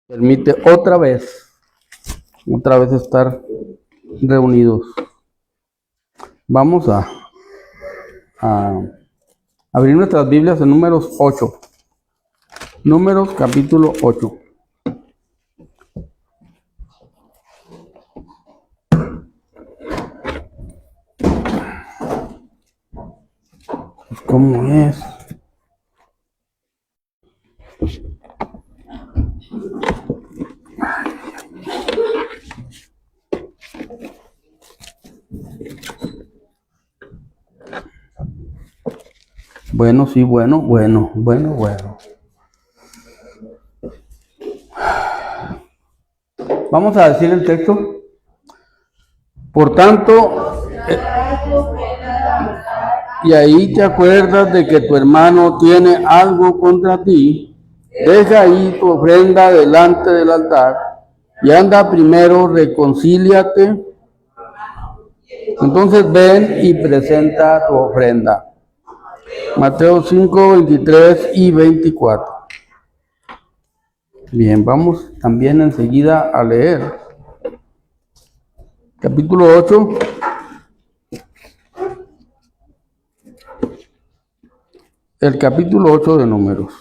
Permite otra vez estar reunidos. Vamos a abrir nuestras Biblias en Números 8. Números capítulo 8. ¿Cómo es? Bueno, sí, bueno. Vamos a decir el texto. Por tanto, y ahí te acuerdas de que tu hermano tiene algo contra ti, deja ahí tu ofrenda delante del altar y anda primero, reconcíliate. Entonces ven y presenta tu ofrenda. Mateo 5, 23 y 24. Bien, vamos también enseguida a leer. Capítulo 8. El capítulo 8 de Números.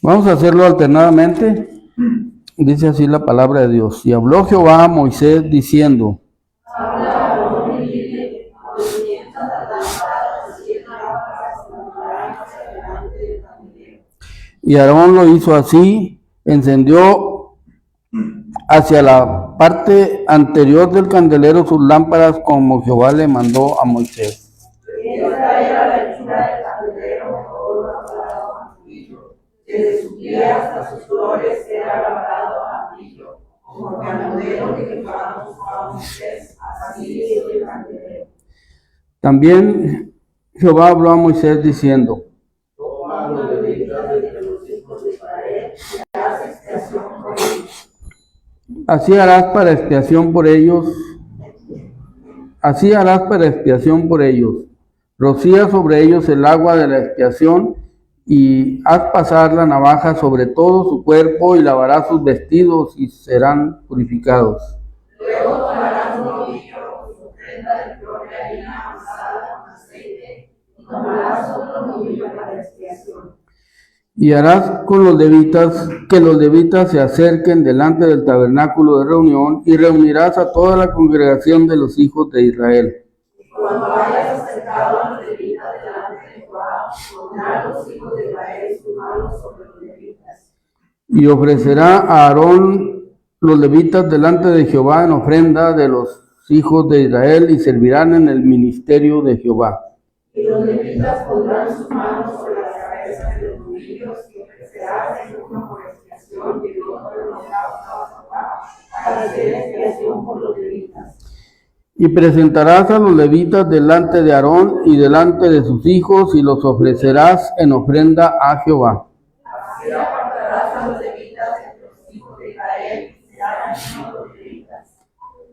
Vamos a hacerlo alternadamente. Dice así la palabra de Dios. Y habló Jehová a Moisés diciendo: y Aarón lo hizo así, encendió hacia la parte anterior del candelero sus lámparas como Jehová le mandó a Moisés. Esta era la hechura del candelero, desde su pie hasta sus flores era labrado a brillo, como el candelero que Jehová mostró a Moisés, así es el candelero. También Jehová habló a Moisés diciendo: así harás para expiación por ellos. Así harás para expiación por ellos. Rocía sobre ellos el agua de la expiación y haz pasar la navaja sobre todo su cuerpo y lavarás sus vestidos y serán purificados. Luego tomarás un novillo con su ofrenda de flor de harina amasada con aceite y tomarás otro novillo para expiación. Y harás con los levitas que los levitas se acerquen delante del tabernáculo de reunión y reunirás a toda la congregación de los hijos de Israel. Cuando hayas acercado a los levitas delante de Jehová, pondrán los hijos de Israel sus manos sobre los levitas. Y ofrecerá a Aarón los levitas delante de Jehová en ofrenda de los hijos de Israel y servirán en el ministerio de Jehová. Y los levitas pondrán sus manos sobre la cabeza de los novillos y ofrecerán el uno por expiación y el otro por holocausto a Jehová, para hacer expiación por los levitas. Y presentarás a los levitas delante de Aarón y delante de sus hijos y los ofrecerás en ofrenda a Jehová. Así apartarás a los levitas entre los hijos de Israel y serán los levitas.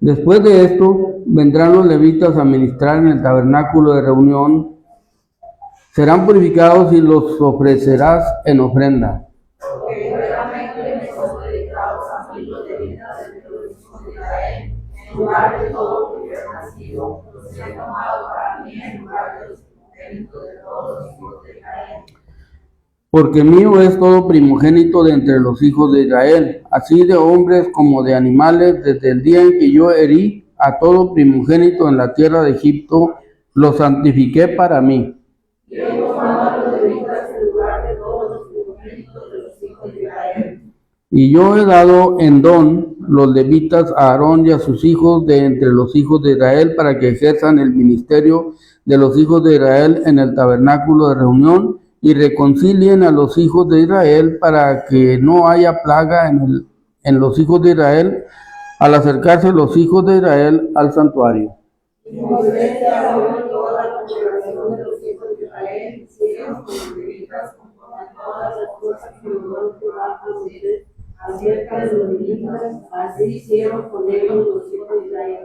Después de esto, vendrán los levitas a ministrar en el tabernáculo de reunión. Serán purificados y los ofrecerás en ofrenda. Porque verdaderamente son dedicados a mí los levitas entre los hijos de Israel, en lugar de todo que hubiera nacido, los he tomado para mí en lugar de los primogénitos de todos los hijos de Israel. Porque mío es todo primogénito de entre los hijos de Israel, así de hombres como de animales, desde el día en que yo herí a todo primogénito en la tierra de Egipto, lo santifiqué para mí. Y he tomado a los levitas en lugar de todos los primogénitos de los hijos de Israel. Y yo he dado en don los levitas a Aarón y a sus hijos de entre los hijos de Israel para que ejerzan el ministerio de los hijos de Israel en el tabernáculo de reunión y reconcilien a los hijos de Israel para que no haya plaga en los hijos de Israel al acercarse los hijos de Israel al santuario. Y Moisés y Aarón y toda la congregación de los hijos de Israel hicieron con los levitas conforme a todas las cosas que mandó Jehová a Moisés acerca de los levitas, así hicieron con ellos los hijos de Israel.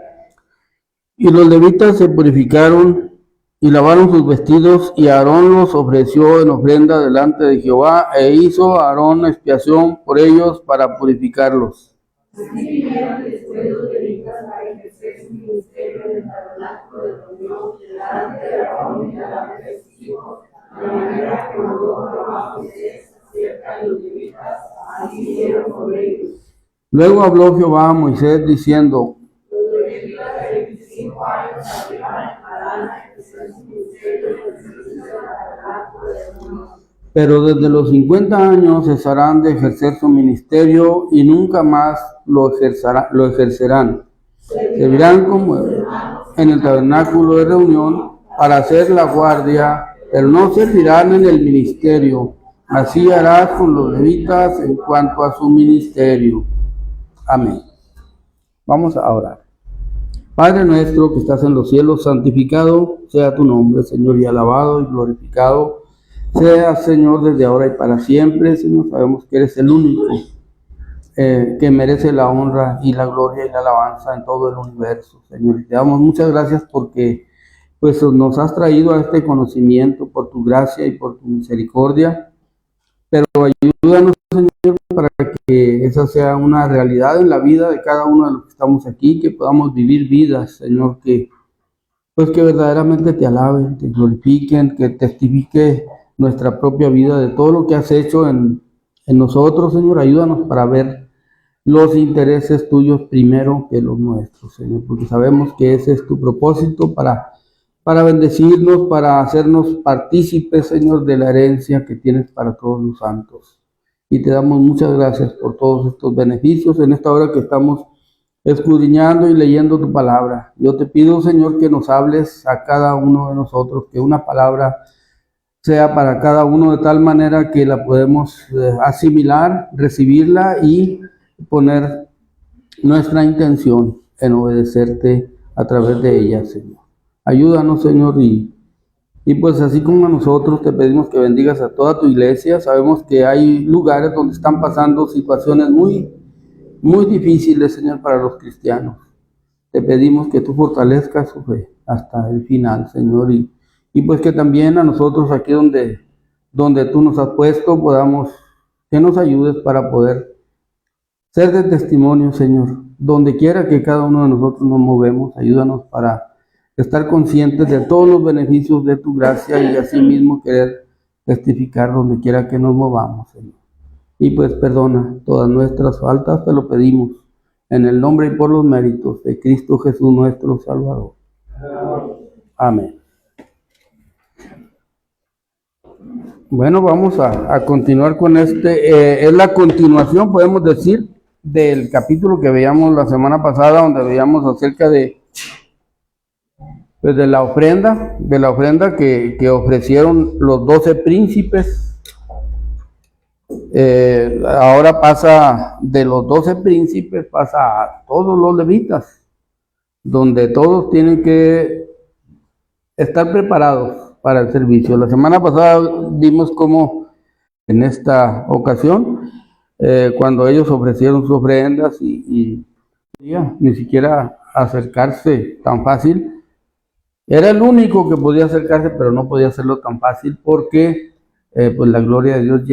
Y los levitas se purificaron y lavaron sus vestidos, y Aarón los ofreció en ofrenda delante de Jehová, e hizo Aarón expiación por ellos para purificarlos. Así vinieron después los levitas a ejercer su ministerio en el tabernáculo de reunión delante de Aarón y delante de sus hijos, de manera que mandó Jehová a Moisés acerca de los levitas, así hicieron con ellos. Luego habló Jehová a Moisés diciendo: los levitas de 25 años arriba harán a ejercer su ministerio en el servicio del tabernáculo de reunión. Pero desde los 50 años cesarán de ejercer su ministerio y nunca más lo ejercerán. Servirán como en el tabernáculo de reunión para hacer la guardia, pero no servirán en el ministerio. Así harás con los levitas en cuanto a su ministerio. Amén. Vamos a orar. Padre nuestro que estás en los cielos, santificado sea tu nombre, Señor, y alabado y glorificado sea, Señor, desde ahora y para siempre. Señor, sabemos que eres el único que merece la honra y la gloria y la alabanza en todo el universo, Señor. Y te damos muchas gracias porque pues nos has traído a este conocimiento por tu gracia y por tu misericordia. Pero ayúdanos, Señor, para que esa sea una realidad en la vida de cada uno de los que estamos aquí, que podamos vivir vidas, Señor, que verdaderamente te alaben, te glorifiquen, que testifique nuestra propia vida de todo lo que has hecho en nosotros, Señor. Ayúdanos para ver los intereses tuyos primero que los nuestros, Señor, porque sabemos que ese es tu propósito para bendecirnos, para hacernos partícipes, Señor, de la herencia que tienes para todos los santos. Y te damos muchas gracias por todos estos beneficios en esta hora que estamos escudriñando y leyendo tu palabra. Yo te pido, Señor, que nos hables a cada uno de nosotros, que una palabra sea para cada uno de tal manera que la podemos asimilar, recibirla y poner nuestra intención en obedecerte a través de ella, Señor. Ayúdanos, Señor, y pues así como a nosotros te pedimos que bendigas a toda tu iglesia. Sabemos que hay lugares donde están pasando situaciones muy difíciles, Señor, para los cristianos. Te pedimos que tú fortalezcas su fe hasta el final, Señor, y pues que también a nosotros aquí donde tú nos has puesto que nos ayudes para poder ser de testimonio, Señor, donde quiera que cada uno de nosotros nos movemos. Ayúdanos para estar conscientes de todos los beneficios de tu gracia y asimismo querer testificar donde quiera que nos movamos, Señor. Y pues perdona todas nuestras faltas, te lo pedimos en el nombre y por los méritos de Cristo Jesús nuestro Salvador. Amén. Bueno, vamos a continuar con es la continuación, podemos decir, del capítulo que veíamos la semana pasada, donde veíamos acerca de la ofrenda que ofrecieron los 12 príncipes. Ahora pasa de los 12 príncipes, pasa a todos los levitas, donde todos tienen que estar preparados para el servicio. La semana pasada vimos cómo en esta ocasión, cuando ellos ofrecieron sus ofrendas y ni siquiera acercarse tan fácil. Era el único que podía acercarse, pero no podía hacerlo tan fácil porque pues la gloria de Dios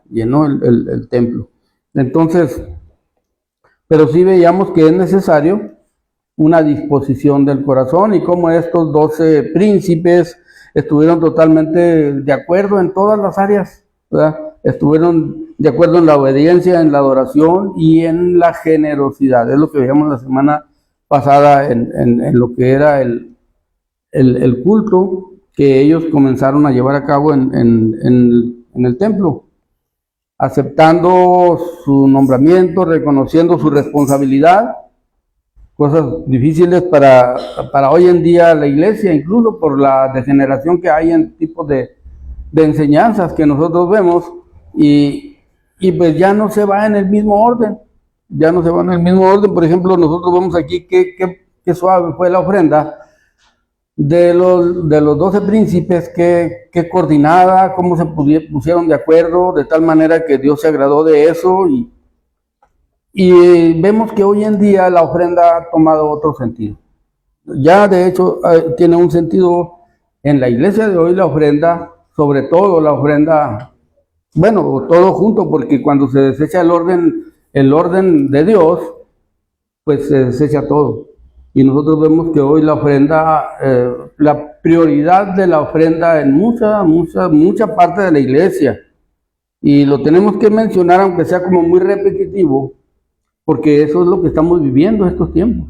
llenó el templo. Entonces, pero sí veíamos que es necesario una disposición del corazón, y como estos 12 príncipes estuvieron totalmente de acuerdo en todas las áreas, ¿verdad? Estuvieron de acuerdo en la obediencia, en la adoración y en la generosidad. Es lo que veíamos la semana pasada en lo que era el culto que ellos comenzaron a llevar a cabo en el templo, aceptando su nombramiento, reconociendo su responsabilidad, cosas difíciles para hoy en día la iglesia, incluso por la degeneración que hay en tipos de enseñanzas que nosotros vemos, y pues ya no se va en el mismo orden, Por ejemplo, nosotros vemos aquí que suave fue la ofrenda de los 12 príncipes, que coordinada, cómo se pusieron de acuerdo, de tal manera que Dios se agradó de eso, y vemos que hoy en día la ofrenda ha tomado otro sentido. Ya de hecho tiene un sentido en la iglesia de hoy la ofrenda, sobre todo la ofrenda, bueno, todo junto, porque cuando se desecha el orden de Dios, pues se desecha todo. Y nosotros vemos que hoy la ofrenda, la prioridad de la ofrenda en mucha parte de la iglesia, y lo tenemos que mencionar aunque sea como muy repetitivo, porque eso es lo que estamos viviendo estos tiempos.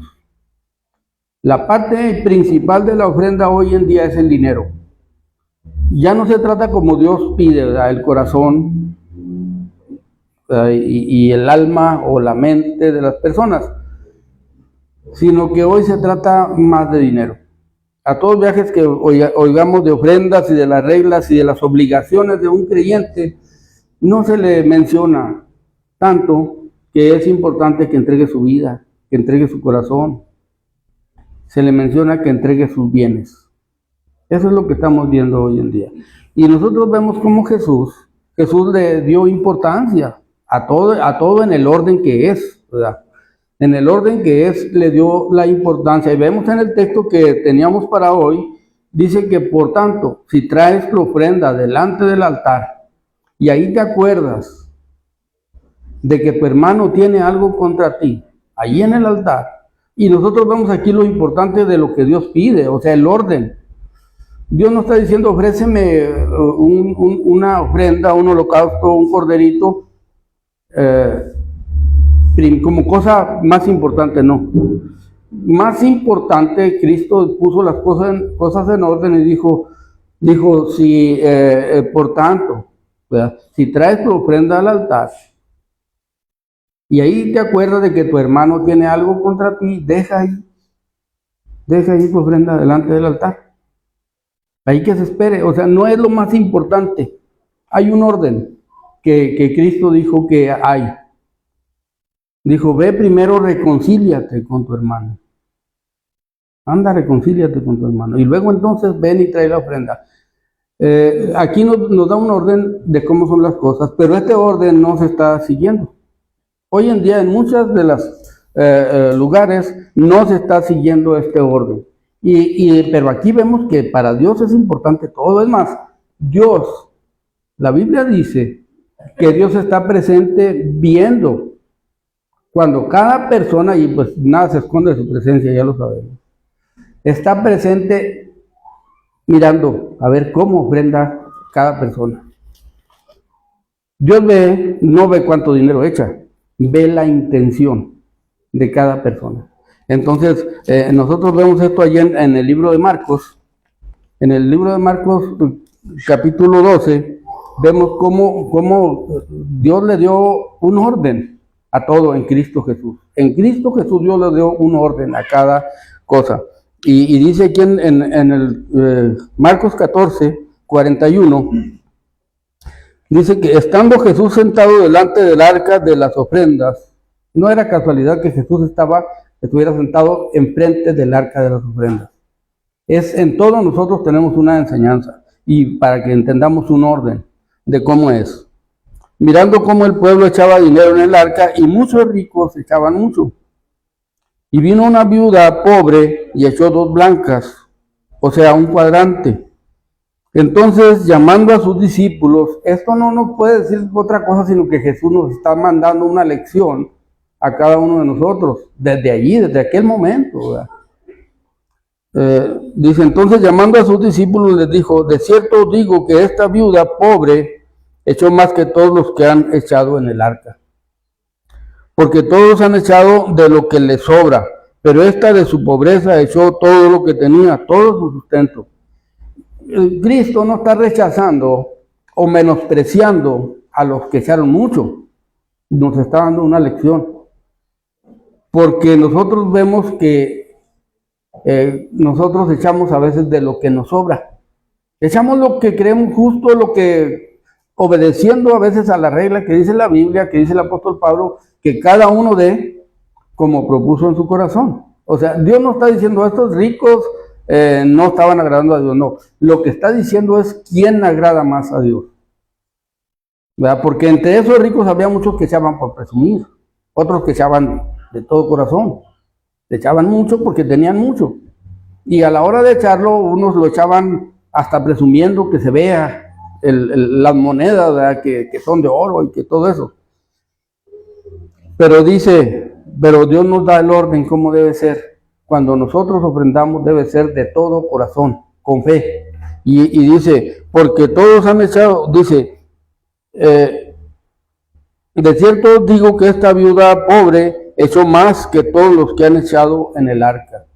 La parte principal de la ofrenda hoy en día es el dinero. Ya no se trata como Dios pide, ¿verdad? El corazón y el alma o la mente de las personas, sino que hoy se trata más de dinero. A todos viajes que oigamos de ofrendas y de las reglas y de las obligaciones de un creyente, no se le menciona tanto que es importante que entregue su vida, que entregue su corazón. Se le menciona que entregue sus bienes. Eso es lo que estamos viendo hoy en día. Y nosotros vemos cómo Jesús le dio importancia a todo en el orden que es, ¿verdad? En el orden que es, le dio la importancia. Y vemos en el texto que teníamos para hoy, dice que por tanto, si traes tu ofrenda delante del altar, y ahí te acuerdas de que tu hermano tiene algo contra ti, ahí en el altar, y nosotros vemos aquí lo importante de lo que Dios pide, o sea, el orden. Dios no está diciendo, ofréceme una ofrenda, un holocausto, un corderito, como cosa más importante, no. Más importante, Cristo puso las cosas en orden y dijo si, por tanto, ¿verdad? Si traes tu ofrenda al altar, y ahí te acuerdas de que tu hermano tiene algo contra ti, deja ahí tu ofrenda delante del altar. Ahí que se espere, o sea, no es lo más importante. Hay un orden que Cristo dijo que hay. Dijo, ve primero, reconcíliate con tu hermano. Anda, reconcíliate con tu hermano. Y luego entonces ven y trae la ofrenda. Aquí nos da un orden de cómo son las cosas, pero este orden no se está siguiendo. Hoy en día en muchos de los lugares no se está siguiendo este orden. Pero aquí vemos que para Dios es importante todo. Es más, la Biblia dice que Dios está presente viendo cuando cada persona, y pues nada se esconde de su presencia, ya lo sabemos, está presente mirando a ver cómo ofrenda cada persona. Dios no ve cuánto dinero echa, ve la intención de cada persona. Entonces, nosotros vemos esto allí en el libro de Marcos. En el libro de Marcos, capítulo 12, vemos cómo Dios le dio un orden a todo en Cristo Jesús. En Cristo Jesús Dios le dio un orden a cada cosa. Y dice aquí en el Marcos 14, 41, dice que estando Jesús sentado delante del arca de las ofrendas, no era casualidad que Jesús estuviera sentado enfrente del arca de las ofrendas. En todos nosotros tenemos una enseñanza y para que entendamos un orden de cómo es. Mirando cómo el pueblo echaba dinero en el arca y muchos ricos echaban mucho. Y vino una viuda pobre y echó 2 blancas, o sea, un cuadrante. Entonces, llamando a sus discípulos, esto no nos puede decir otra cosa, sino que Jesús nos está mandando una lección a cada uno de nosotros, desde allí, desde aquel momento, ¿verdad? Dice, entonces llamando a sus discípulos les dijo, de cierto os digo que esta viuda pobre echó más que todos los que han echado en el arca. Porque todos han echado de lo que les sobra, pero esta de su pobreza echó todo lo que tenía, todo su sustento. Cristo no está rechazando o menospreciando a los que echaron mucho. Nos está dando una lección. Porque nosotros vemos que nosotros echamos a veces de lo que nos sobra. Echamos lo que creemos justo, obedeciendo a veces a la regla que dice la Biblia, que dice el apóstol Pablo, que cada uno dé como propuso en su corazón. O sea, Dios no está diciendo estos ricos no estaban agradando a Dios, no. Lo que está diciendo es quién agrada más a Dios. ¿Verdad? Porque entre esos ricos había muchos que echaban por presumir, otros que echaban de todo corazón. Le echaban mucho porque tenían mucho. Y a la hora de echarlo, unos lo echaban hasta presumiendo que se vea las monedas, ¿verdad? Que son de oro y que todo eso. Pero dice, pero Dios nos da el orden como debe ser. Cuando nosotros ofrendamos debe ser de todo corazón, con fe. Y dice, porque todos han echado, dice, de cierto digo que esta viuda pobre echó más que todos los que han echado en el arca.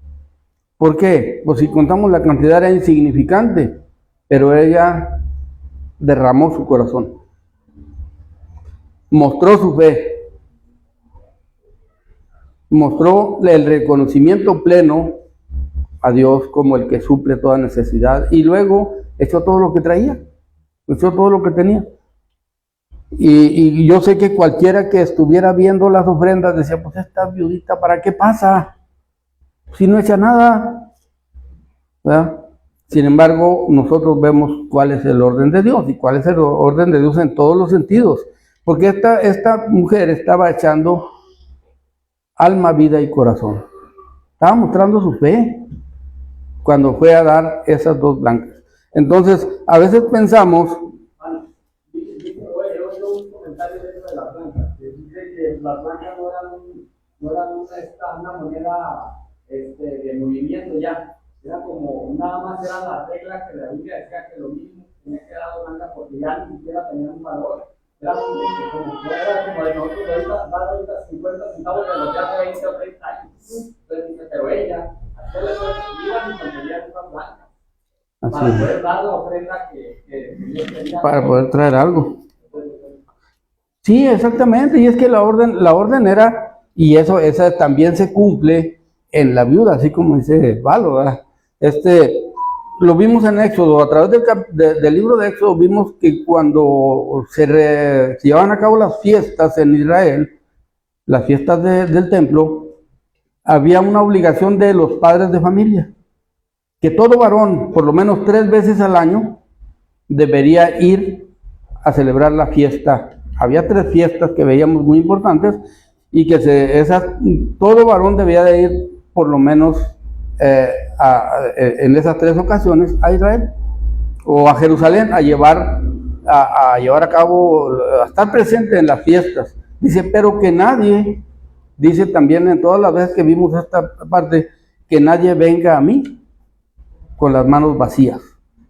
¿Por qué? Pues si contamos la cantidad era insignificante, pero ella derramó su corazón, mostró su fe, mostró el reconocimiento pleno a Dios como el que suple toda necesidad, y luego echó todo lo que traía, echó todo lo que tenía. Y yo sé que cualquiera que estuviera viendo las ofrendas decía, pues esta viudita, ¿para qué pasa? Si no echa nada, ¿verdad? Sin embargo, nosotros vemos cuál es el orden de Dios, y cuál es el orden de Dios en todos los sentidos, porque esta mujer estaba echando alma, vida y corazón. Estaba mostrando su fe cuando fue a dar esas dos blancas. Entonces, a veces pensamos... Las blancas no eran una moneda de movimiento ya, era como, nada más era la regla que la Biblia decía que lo mismo tenía que dar blanca porque ya ni siquiera tenían un valor. Era como de nosotros ahorita 50 centavos de los de hace 20 o 30 años. Entonces dice, pero ella, aquel iban y conseguían unas blancas para poder dar la ofrenda que Dios tenía. Para poder traer algo. Sí, exactamente, y es que la orden era, y esa también se cumple en la viuda, así como dice Valo, ¿verdad? Lo vimos en Éxodo, a través del libro de Éxodo vimos que cuando se llevaban a cabo las fiestas en Israel, las fiestas del templo, había una obligación de los padres de familia, que todo varón, por lo menos 3 veces al año, debería ir a celebrar la fiesta. Había 3 fiestas que veíamos muy importantes y que todo varón debía de ir por lo menos en esas 3 ocasiones a Israel o a Jerusalén a llevar a cabo, a estar presente en las fiestas. Dice, pero que nadie, dice también en todas las veces que vimos esta parte, que nadie venga a mí con las manos vacías.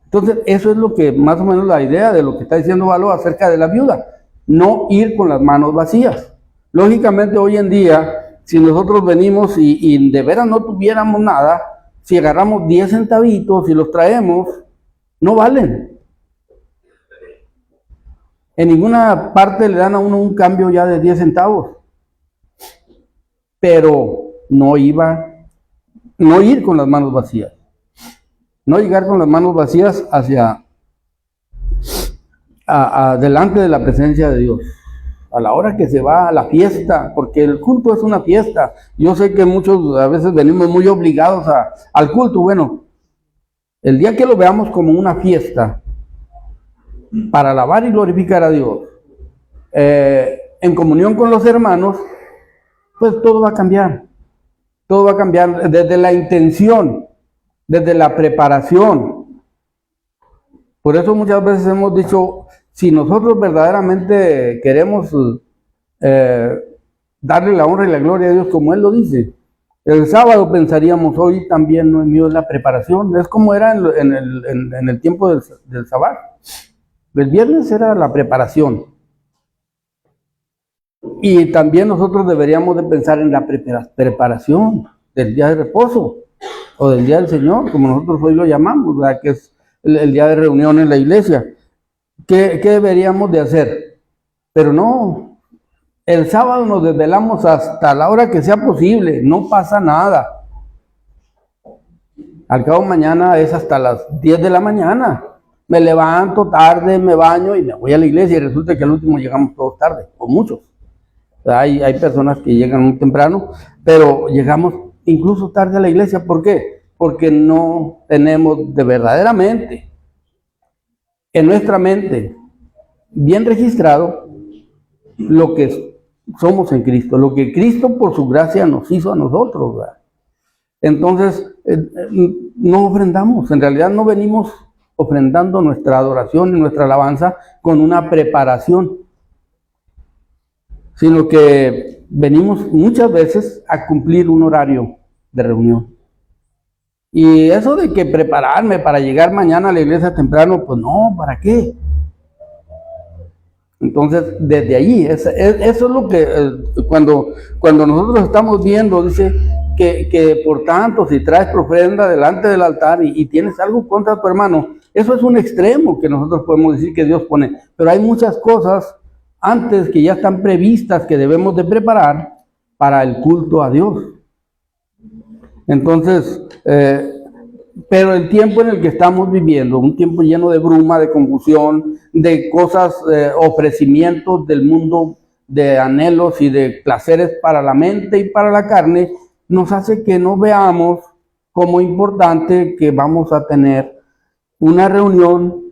Entonces, eso es lo que, más o menos la idea de lo que está diciendo Valo acerca de la viuda. No ir con las manos vacías. Lógicamente, hoy en día, si nosotros venimos y de veras no tuviéramos nada, si agarramos 10 centavitos y los traemos, no valen. En ninguna parte le dan a uno un cambio ya de 10 centavos. Pero no ir con las manos vacías. No llegar con las manos vacías delante de la presencia de Dios, a la hora que se va a la fiesta, porque el culto es una fiesta. Yo sé que muchos a veces venimos muy obligados al culto. Bueno, el día que lo veamos como una fiesta, para alabar y glorificar a Dios, en comunión con los hermanos, pues todo va a cambiar. Todo va a cambiar desde la intención, desde la preparación. Por eso muchas veces hemos dicho, si nosotros verdaderamente queremos darle la honra y la gloria a Dios como Él lo dice, el sábado pensaríamos, hoy también no es mío la preparación. Es como era en el tiempo del sábado. El viernes era la preparación. Y también nosotros deberíamos de pensar en la preparación del día de reposo o del día del Señor, como nosotros hoy lo llamamos, ¿verdad? Que es el día de reunión en la iglesia. ¿Qué deberíamos de hacer? Pero no, el sábado nos desvelamos hasta la hora que sea posible, no pasa nada. Al cabo mañana es hasta las 10 de la mañana. Me levanto tarde, me baño y me voy a la iglesia y resulta que al último llegamos todos tarde, o muchos. Hay personas que llegan muy temprano, pero llegamos incluso tarde a la iglesia. ¿Por qué? Porque no tenemos de verdaderamente en nuestra mente bien registrado lo que somos en Cristo, lo que Cristo por su gracia nos hizo a nosotros, ¿verdad? Entonces, no ofrendamos, en realidad no venimos ofrendando nuestra adoración y nuestra alabanza con una preparación, sino que venimos muchas veces a cumplir un horario de reunión. Y eso de que prepararme para llegar mañana a la iglesia temprano, pues no, ¿para qué? Entonces, desde allí, eso es lo que cuando nosotros estamos viendo, dice que por tanto, si traes tu ofrenda delante del altar y tienes algo contra tu hermano, eso es un extremo que nosotros podemos decir que Dios pone. Pero hay muchas cosas antes que ya están previstas que debemos de preparar para el culto a Dios. Entonces, pero el tiempo en el que estamos viviendo, un tiempo lleno de bruma, de confusión, de cosas, ofrecimientos del mundo, de anhelos y de placeres para la mente y para la carne, nos hace que no veamos como importante que vamos a tener una reunión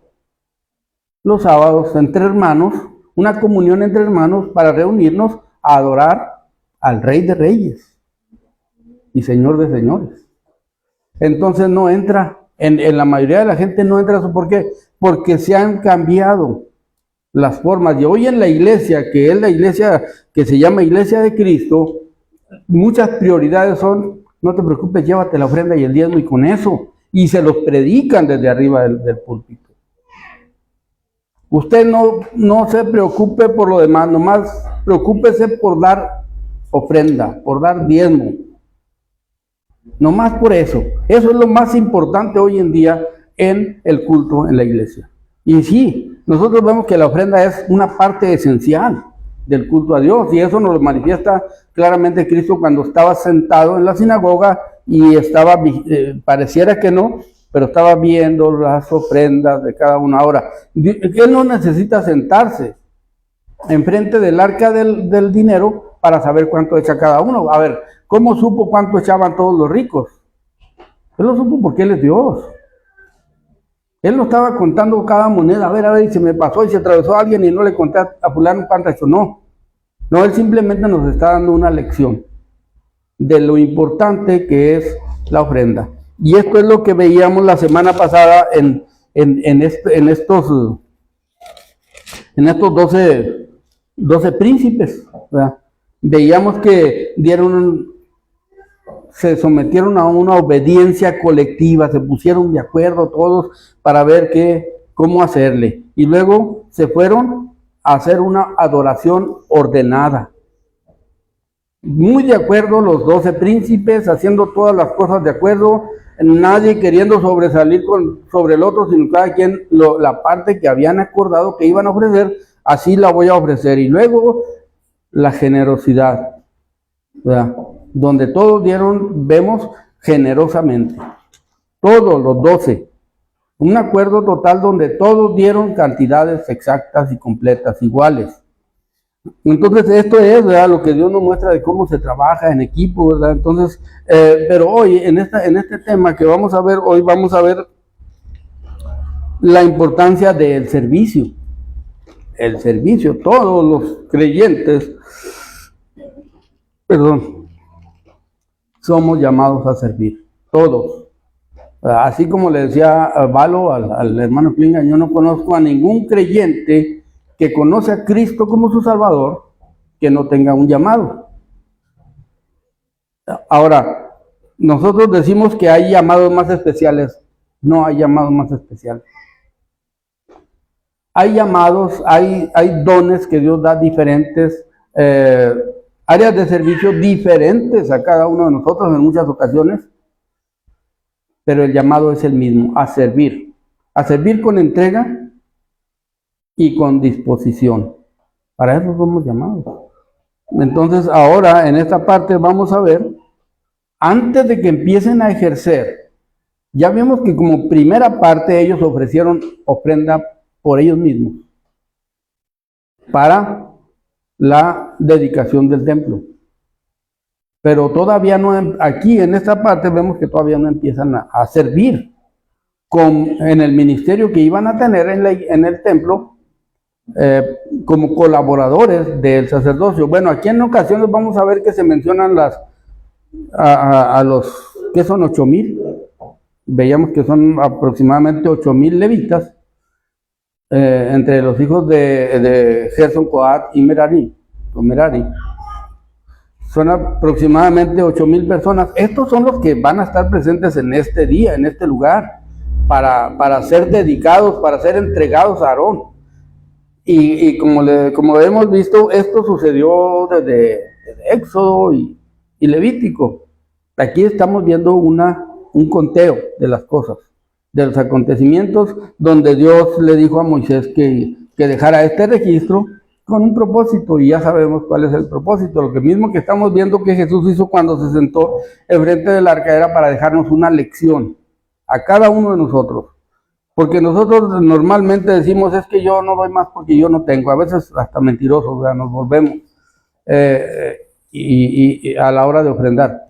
los sábados entre hermanos, una comunión entre hermanos para reunirnos a adorar al Rey de Reyes y Señor de Señores. Entonces no entra, en la mayoría de la gente no entra eso. ¿Por qué? Porque se han cambiado las formas. Y hoy en la iglesia, que es la iglesia que se llama Iglesia de Cristo, muchas prioridades son, no te preocupes, llévate la ofrenda y el diezmo y con eso. Y se los predican desde arriba del púlpito. Usted no se preocupe por lo demás, nomás preocúpese por dar ofrenda, por dar diezmo. No más por eso. Eso es lo más importante hoy en día en el culto en la iglesia. Y sí, nosotros vemos que la ofrenda es una parte esencial del culto a Dios, y eso nos lo manifiesta claramente Cristo cuando estaba sentado en la sinagoga y estaba, pareciera que no, pero estaba viendo las ofrendas de cada una. Ahora, él no necesita sentarse enfrente del arca del dinero para saber cuánto echa cada uno. A ver, ¿cómo supo cuánto echaban todos los ricos? Él lo supo porque Él es Dios. Él no estaba contando cada moneda, a ver, y se me pasó y se atravesó a alguien y no le conté a fulano cuánto echó. No, Él simplemente nos está dando una lección de lo importante que es la ofrenda. Y esto es lo que veíamos la semana pasada en estos 12 príncipes, ¿verdad? Veíamos que se sometieron a una obediencia colectiva, se pusieron de acuerdo todos para ver cómo hacerle. Y luego se fueron a hacer una adoración ordenada. Muy de acuerdo los 12 príncipes, haciendo todas las cosas de acuerdo, nadie queriendo sobresalir sobre el otro, sino cada quien la parte que habían acordado que iban a ofrecer, así la voy a ofrecer. Y luego la generosidad, ¿verdad? Donde todos dieron, vemos generosamente, todos los 12, un acuerdo total donde todos dieron cantidades exactas y completas, iguales. Entonces esto es, ¿verdad?, lo que Dios nos muestra de cómo se trabaja en equipo, ¿verdad? Entonces, pero hoy en este tema que vamos a ver, hoy vamos a ver la importancia del servicio. El servicio, todos los creyentes, somos llamados a servir, todos. Así como le decía Valo al hermano Klinga, yo no conozco a ningún creyente que conoce a Cristo como su Salvador que no tenga un llamado. Ahora, nosotros decimos que hay llamados más especiales. No hay llamados más especiales. Hay llamados, hay dones que Dios da diferentes, áreas de servicio diferentes a cada uno de nosotros en muchas ocasiones, pero el llamado es el mismo, a servir con entrega y con disposición. Para eso somos llamados. Entonces ahora en esta parte vamos a ver, antes de que empiecen a ejercer, ya vimos que como primera parte ellos ofrecieron ofrenda por ellos mismos para la dedicación del templo. Pero todavía no, aquí en esta parte vemos que todavía no empiezan a servir en el ministerio que iban a tener en el templo, como colaboradores del sacerdocio. Bueno, aquí en ocasiones vamos a ver que se mencionan a los ¿qué son 8,000? Veíamos que son aproximadamente 8,000 levitas, entre los hijos de Gerson, Coat y Merari. Son aproximadamente 8,000 personas. Estos son los que van a estar presentes en este día, en este lugar, para ser dedicados, para ser entregados a Aarón. Y como hemos visto, esto sucedió desde Éxodo y Levítico. Aquí estamos viendo un conteo de las cosas, de los acontecimientos, donde Dios le dijo a Moisés que dejara este registro con un propósito, y ya sabemos cuál es el propósito. Lo que mismo que estamos viendo que Jesús hizo cuando se sentó enfrente del arca era para dejarnos una lección a cada uno de nosotros. Porque nosotros normalmente decimos, es que yo no doy más porque yo no tengo. A veces hasta mentirosos, ¿verdad? Nos volvemos y a la hora de ofrendar.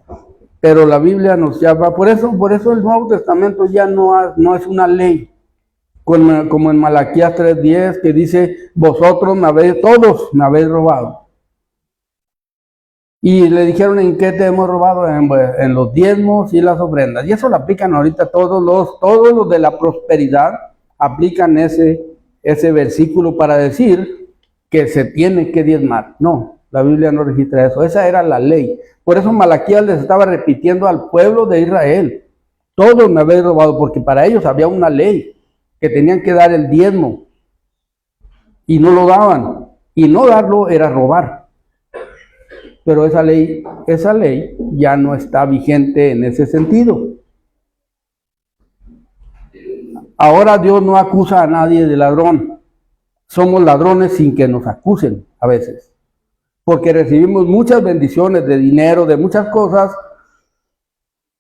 Pero la Biblia nos llama, por eso el Nuevo Testamento ya no es una ley, como en Malaquías 3:10, que dice, todos me habéis robado. Y le dijeron, ¿en qué te hemos robado? En los diezmos y las ofrendas. Y eso lo aplican ahorita todos los de la prosperidad, aplican ese versículo para decir que se tiene que diezmar. No, la Biblia no registra eso. Esa era la ley. Por eso Malaquías les estaba repitiendo al pueblo de Israel, todos me habéis robado, porque para ellos había una ley, que tenían que dar el diezmo, y no lo daban, y no darlo era robar. Pero esa ley ya no está vigente en ese sentido. Ahora Dios no acusa a nadie de ladrón. Somos ladrones sin que nos acusen a veces, porque recibimos muchas bendiciones de dinero, de muchas cosas,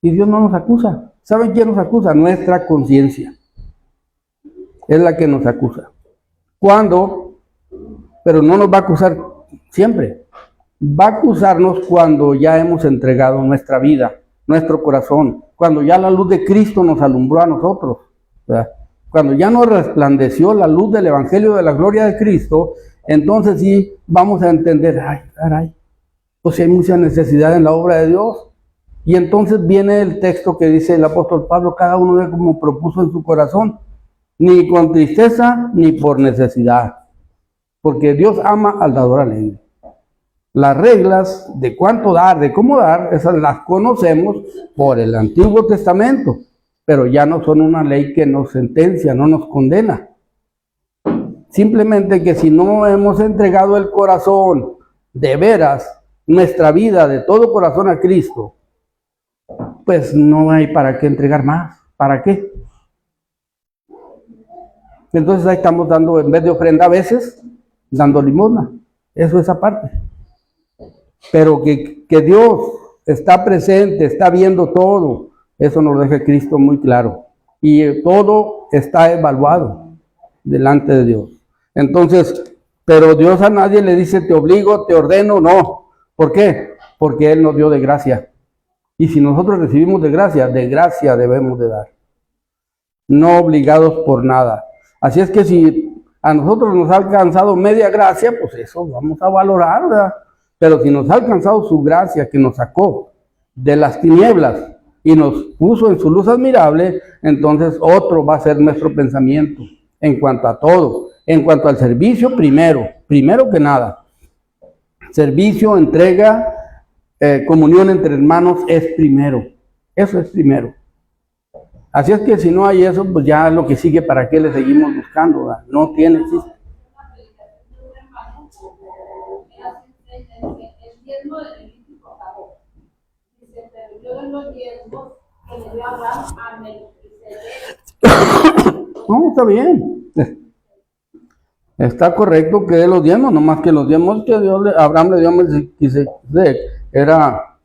y Dios no nos acusa. ¿Saben quién nos acusa? Nuestra conciencia es la que nos acusa. ¿Cuándo? Pero no nos va a acusar siempre. Va a acusarnos cuando ya hemos entregado nuestra vida, nuestro corazón, cuando ya la luz de Cristo nos alumbró a nosotros, ¿verdad? Cuando ya nos resplandeció la luz del Evangelio de la gloria de Cristo, entonces sí vamos a entender, ay, caray, pues hay mucha necesidad en la obra de Dios. Y entonces viene el texto que dice el apóstol Pablo, cada uno ve como propuso en su corazón, ni con tristeza ni por necesidad, porque Dios ama al dador alegre. Las reglas de cuánto dar, de cómo dar, esas las conocemos por el Antiguo Testamento, pero ya no son una ley que nos sentencia, no nos condena. Simplemente que si no hemos entregado el corazón de veras, nuestra vida de todo corazón a Cristo, pues no hay para qué entregar más. ¿Para qué? Entonces ahí estamos dando, en vez de ofrenda a veces, dando limosna. Eso es aparte. Pero que Dios está presente, está viendo todo, eso nos lo deja Cristo muy claro. Y todo está evaluado delante de Dios. Entonces, pero Dios a nadie le dice, te obligo, te ordeno, no. ¿Por qué? Porque Él nos dio de gracia. Y si nosotros recibimos de gracia debemos de dar. No obligados por nada. Así es que si a nosotros nos ha alcanzado media gracia, pues eso vamos a valorar, ¿verdad? Pero si nos ha alcanzado su gracia, que nos sacó de las tinieblas y nos puso en su luz admirable, entonces otro va a ser nuestro pensamiento en cuanto a todo. En cuanto al servicio, primero que nada. Servicio, entrega, comunión entre hermanos es primero. Eso es primero. Así es que si no hay eso, pues ya lo que sigue, ¿para qué le seguimos buscando? ¿Verdad? No tiene chiste. El diezmo de Levítico acabó. Dice, pero yo de los diezmos que le dio Abraham a Melquisedec. No, está bien. Está correcto que de los diezmos, nomás que los diezmos que Abraham le dio a Melquisedec era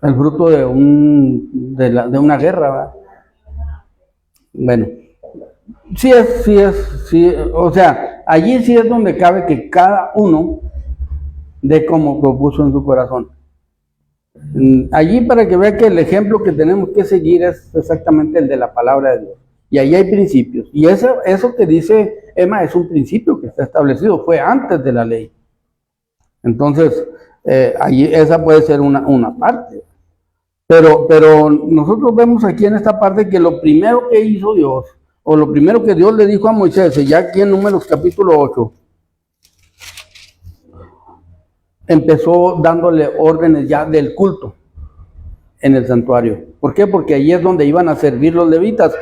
el fruto de una guerra, ¿verdad? Bueno, sí, o sea, allí sí es donde cabe que cada uno de como propuso en su corazón. Allí para que vea que el ejemplo que tenemos que seguir es exactamente el de la palabra de Dios. Y ahí hay principios. Y eso que dice Emma es un principio que está establecido, fue antes de la ley. Entonces, allí esa puede ser una parte. Pero nosotros vemos aquí en esta parte que lo primero que hizo Dios, o lo primero que Dios le dijo a Moisés, ya aquí en Números capítulo 8, empezó dándole órdenes ya del culto en el santuario. ¿Por qué? Porque allí es donde iban a servir los levitas.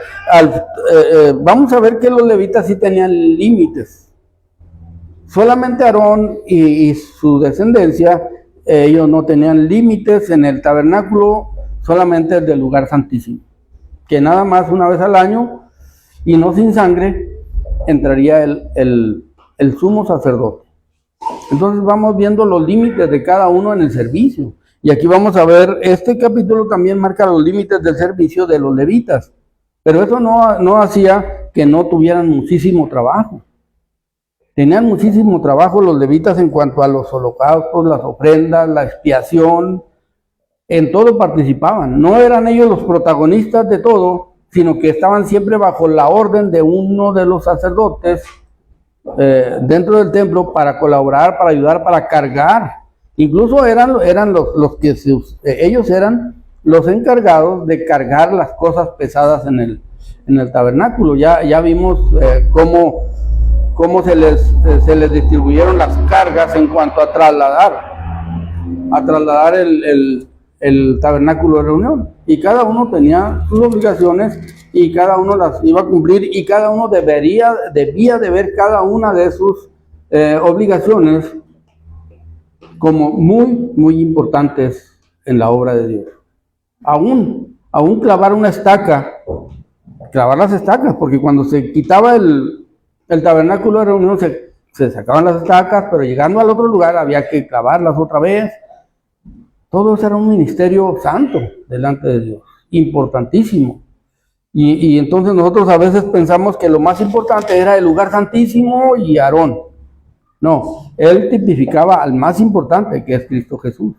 Vamos a ver que los levitas sí tenían límites. Solamente Aarón y su descendencia, ellos no tenían límites en el tabernáculo, solamente el del lugar santísimo, que nada más una vez al año, y no sin sangre, entraría el sumo sacerdote. Entonces vamos viendo los límites de cada uno en el servicio. Y aquí vamos a ver, este capítulo también marca los límites del servicio de los levitas. Pero eso no hacía que no tuvieran muchísimo trabajo. Tenían muchísimo trabajo los levitas en cuanto a los holocaustos, las ofrendas, la expiación. En todo participaban. No eran ellos los protagonistas de todo, sino que estaban siempre bajo la orden de uno de los sacerdotes dentro del templo para colaborar, para ayudar, para cargar. Incluso eran los que ellos eran los encargados de cargar las cosas pesadas en el tabernáculo. Ya vimos cómo se les distribuyeron las cargas en cuanto a trasladar el tabernáculo de reunión. Y cada uno tenía sus obligaciones y cada uno las iba a cumplir, y cada uno debía de ver cada una de sus obligaciones como muy, muy importantes en la obra de Dios. Aún clavar una estaca, clavar las estacas, porque cuando se quitaba el tabernáculo de reunión se sacaban las estacas, pero llegando al otro lugar había que clavarlas otra vez. Todo eso era un ministerio santo delante de Dios, importantísimo. Y entonces nosotros a veces pensamos que lo más importante era el lugar santísimo y Aarón. No, él tipificaba al más importante, que es Cristo Jesús.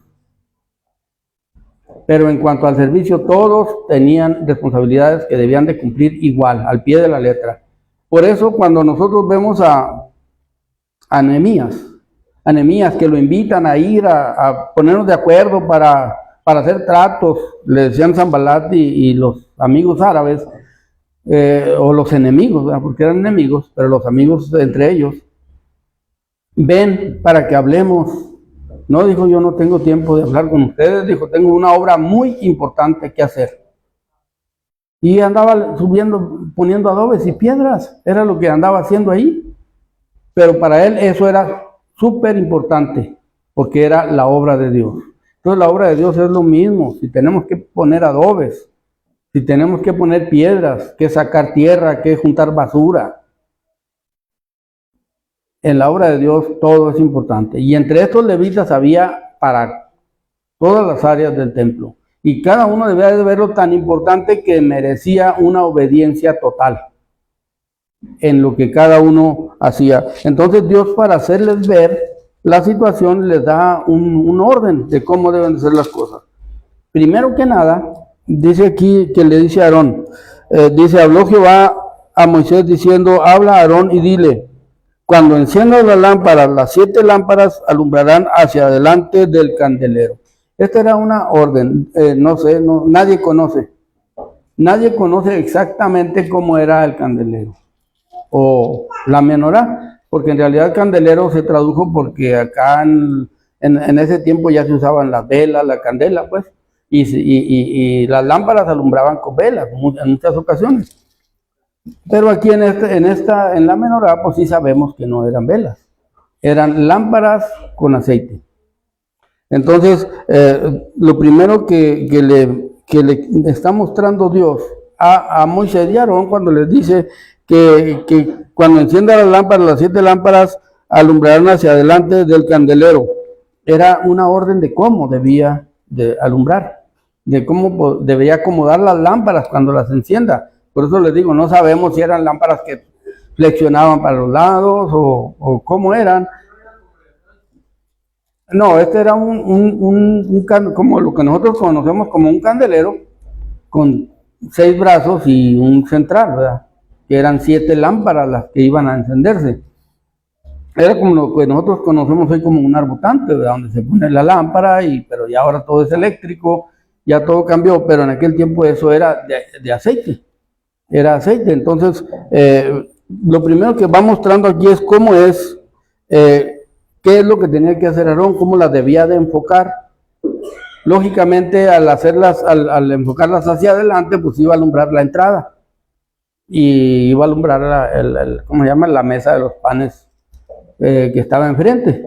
Pero en cuanto al servicio, todos tenían responsabilidades que debían de cumplir igual, al pie de la letra. Por eso cuando nosotros vemos a Nehemías, que lo invitan a ir a ponernos de acuerdo para hacer tratos, le decían Sanbalat y los amigos árabes, o los enemigos, ¿verdad? Porque eran enemigos, pero los amigos entre ellos, ven para que hablemos. No, dijo, yo no tengo tiempo de hablar con ustedes, dijo, tengo una obra muy importante que hacer. Y andaba poniendo adobes y piedras, era lo que andaba haciendo ahí. Pero para él eso era súper importante, porque era la obra de Dios. Entonces la obra de Dios es lo mismo. Si tenemos que poner adobes, si tenemos que poner piedras, que sacar tierra, que juntar basura, en la obra de Dios todo es importante. Y entre estos levitas había para todas las áreas del templo. Y cada uno debía de verlo tan importante que merecía una obediencia total en lo que cada uno hacía. Entonces Dios, para hacerles ver la situación, les da un orden de cómo deben de ser las cosas. Primero que nada, dice aquí que le dice a Aarón, habló Jehová a Moisés diciendo, habla a Aarón y dile, cuando enciendas las lámparas, las 7 lámparas alumbrarán hacia adelante del candelero. Esta era una orden, nadie conoce exactamente cómo era el candelero o la menorá, porque en realidad el candelero se tradujo porque acá en ese tiempo ya se usaban las velas, la candela, pues, y las lámparas alumbraban con velas en muchas ocasiones. Pero aquí en la menorá, pues sí sabemos que no eran velas, eran lámparas con aceite. Entonces, lo primero que le está mostrando Dios a Moisés y a Aarón cuando les dice que cuando encienda las lámparas, las 7 lámparas alumbrarán hacia adelante del candelero, era una orden de cómo debía de alumbrar, de cómo debería acomodar las lámparas cuando las encienda. Por eso les digo, no sabemos si eran lámparas que flexionaban para los lados o cómo eran. No, este era como lo que nosotros conocemos como un candelero con 6 brazos y un central, ¿verdad? Que eran 7 lámparas las que iban a encenderse. Era como lo que nosotros conocemos hoy como un arbutante, ¿verdad? Donde se pone la lámpara, pero ya ahora todo es eléctrico ya todo cambió, pero en aquel tiempo eso era de aceite, era aceite. Entonces, lo primero que va mostrando aquí es cómo es, qué es lo que tenía que hacer Aarón, cómo las debía de enfocar. Lógicamente, al enfocarlas hacia adelante, pues iba a alumbrar la entrada y iba a alumbrar ¿cómo se llama? La mesa de los panes que estaba enfrente.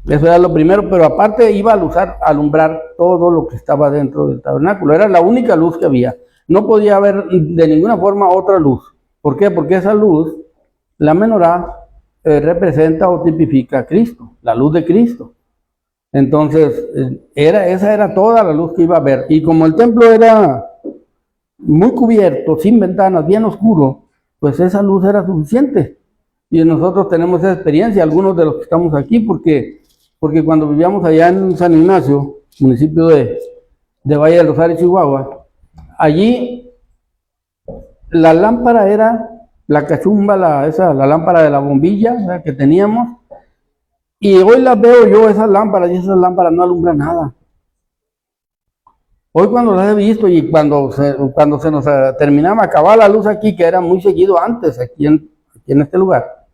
Eso era lo primero, pero aparte iba a alumbrar todo lo que estaba dentro del tabernáculo. Era la única luz que había. No podía haber de ninguna forma otra luz. ¿Por qué? Porque esa luz, la menorá, representa o tipifica a Cristo, la luz de Cristo. Entonces, esa era toda la luz que iba a haber. Y como el templo era muy cubierto, sin ventanas, bien oscuro, pues esa luz era suficiente. Y nosotros tenemos esa experiencia, algunos de los que estamos aquí, porque cuando vivíamos allá en San Ignacio, municipio de Valle del Rosario, Chihuahua, allí la lámpara era la cachumba, la lámpara de la bombilla que teníamos, y hoy las veo yo, esas lámparas, y esas lámparas no alumbran nada. Hoy cuando las he visto y cuando se nos terminaba acabar la luz aquí, que era muy seguido antes, aquí en este lugar,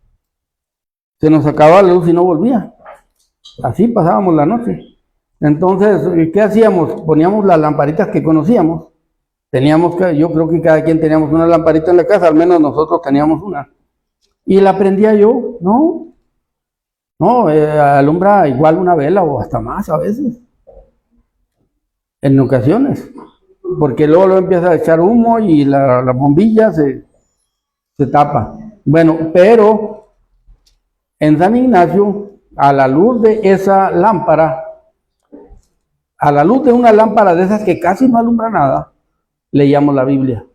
se nos acababa la luz y no volvía. Así pasábamos la noche. Entonces, ¿qué hacíamos? Poníamos las lamparitas que conocíamos. Yo creo que cada quien teníamos una lamparita en la casa, al menos nosotros teníamos una. Y la prendía yo, no, alumbra igual una vela o hasta más a veces. En ocasiones. Porque luego empieza a echar humo y la bombilla se tapa. Bueno, pero en San Ignacio, a la luz de esa lámpara, a la luz de una lámpara de esas que casi no alumbra nada, leíamos la Biblia.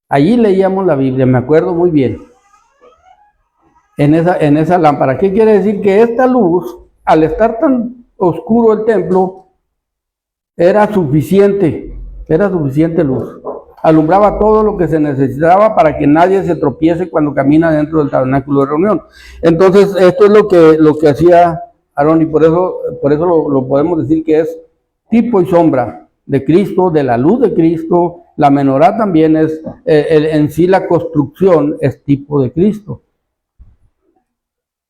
Allí leíamos la Biblia, me acuerdo muy bien. En esa lámpara. ¿Qué quiere decir? Que esta luz, al estar tan oscuro el templo, era suficiente luz. Alumbraba todo lo que se necesitaba para que nadie se tropiece cuando camina dentro del tabernáculo de reunión. Entonces, esto es lo que hacía Aarón, y por eso lo podemos decir que es tipo y sombra de Cristo, de la luz de Cristo. La menorá también es, en sí la construcción es tipo de Cristo.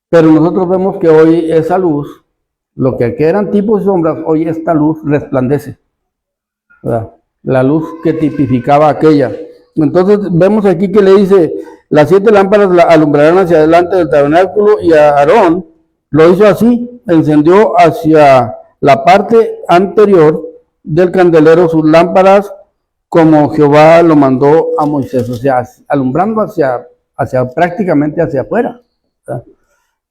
Pero nosotros vemos que hoy esa luz, lo que eran tipos y sombras, hoy esta luz resplandece, ¿verdad? La luz que tipificaba aquella. Entonces vemos aquí que le dice, las 7 lámparas alumbrarán hacia adelante del tabernáculo, y a Aarón lo hizo así, encendió hacia la parte anterior del candelero sus lámparas, como Jehová lo mandó a Moisés, o sea, alumbrando hacia prácticamente hacia afuera, ¿verdad?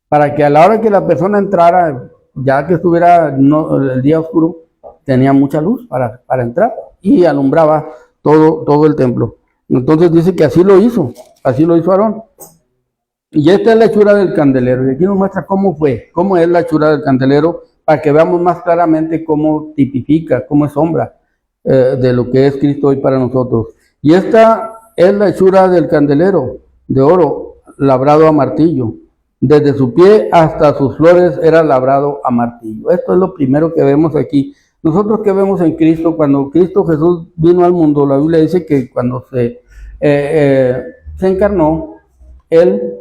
Para que a la hora que la persona entrara, ya que estuviera el día oscuro, tenía mucha luz para entrar y alumbraba todo el templo. Entonces dice que así lo hizo Aarón. Y esta es la hechura del candelero, y aquí nos muestra cómo es la hechura del candelero, para que veamos más claramente cómo tipifica, cómo es sombra de lo que es Cristo hoy para nosotros. Y esta es la hechura del candelero de oro, labrado a martillo. Desde su pie hasta sus flores era labrado a martillo. Esto es lo primero que vemos aquí. Nosotros que vemos en Cristo, cuando Cristo Jesús vino al mundo, la Biblia dice que cuando se encarnó, Él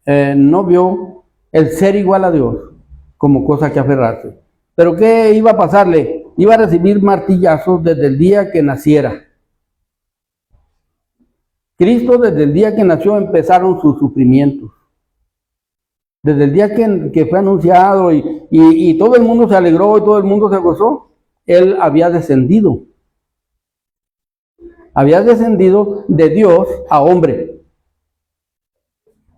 no vio el ser igual a Dios como cosa que aferrarse. Pero ¿qué iba a pasarle? Iba a recibir martillazos desde el día que naciera. Cristo, desde el día que nació, empezaron sus sufrimientos. Desde el día que fue anunciado y todo el mundo se alegró y todo el mundo se gozó, Él había descendido. Había descendido de Dios a hombre.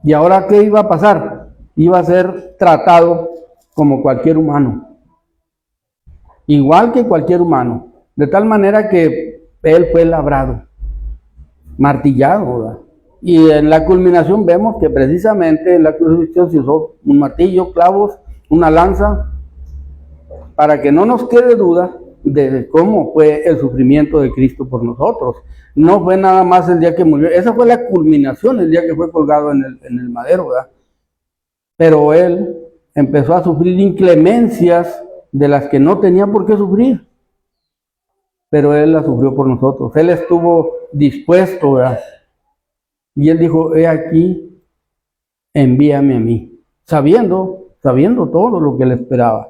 ¿Y ahora qué iba a pasar? Iba a ser tratado como cualquier humano. Igual que cualquier humano. De tal manera que Él fue labrado, martillado, ¿verdad? Y en la culminación vemos que precisamente en la crucifixión se usó un martillo, clavos, una lanza, para que no nos quede duda de cómo fue el sufrimiento de Cristo por nosotros. No fue nada más el día que murió, esa fue la culminación, el día que fue colgado en el madero, ¿verdad? Pero Él empezó a sufrir inclemencias de las que no tenía por qué sufrir. pero Él la sufrió por nosotros. Él estuvo dispuesto, ¿verdad? Y Él dijo, he aquí, envíame a mí, sabiendo todo lo que Él esperaba.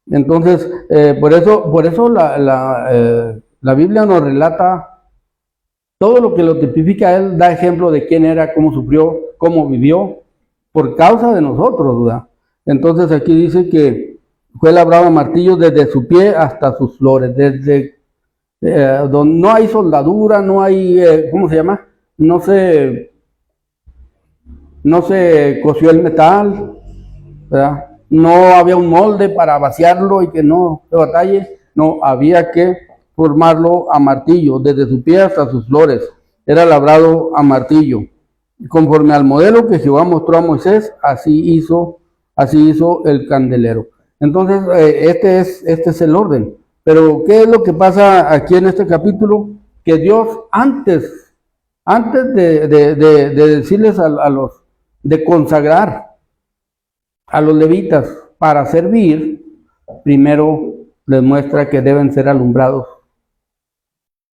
Entonces, por eso la Biblia nos relata todo lo que lo tipifica. Él da ejemplo de quién era, cómo sufrió, cómo vivió, por causa de nosotros, ¿verdad? Entonces aquí dice que fue labrado a martillo desde su pie hasta sus flores, desde donde no hay soldadura, no hay, ¿cómo se llama? No se coció el metal, ¿verdad? No había un molde para vaciarlo y que no se batalle. No, había que formarlo a martillo, desde su pie hasta sus flores. Era labrado a martillo. Conforme al modelo que Jehová mostró a Moisés, así hizo el candelero. Entonces, este es el orden. Pero, ¿qué es lo que pasa aquí en este capítulo? Que Dios, antes de decirles de consagrar a los levitas para servir, primero les muestra que deben ser alumbrados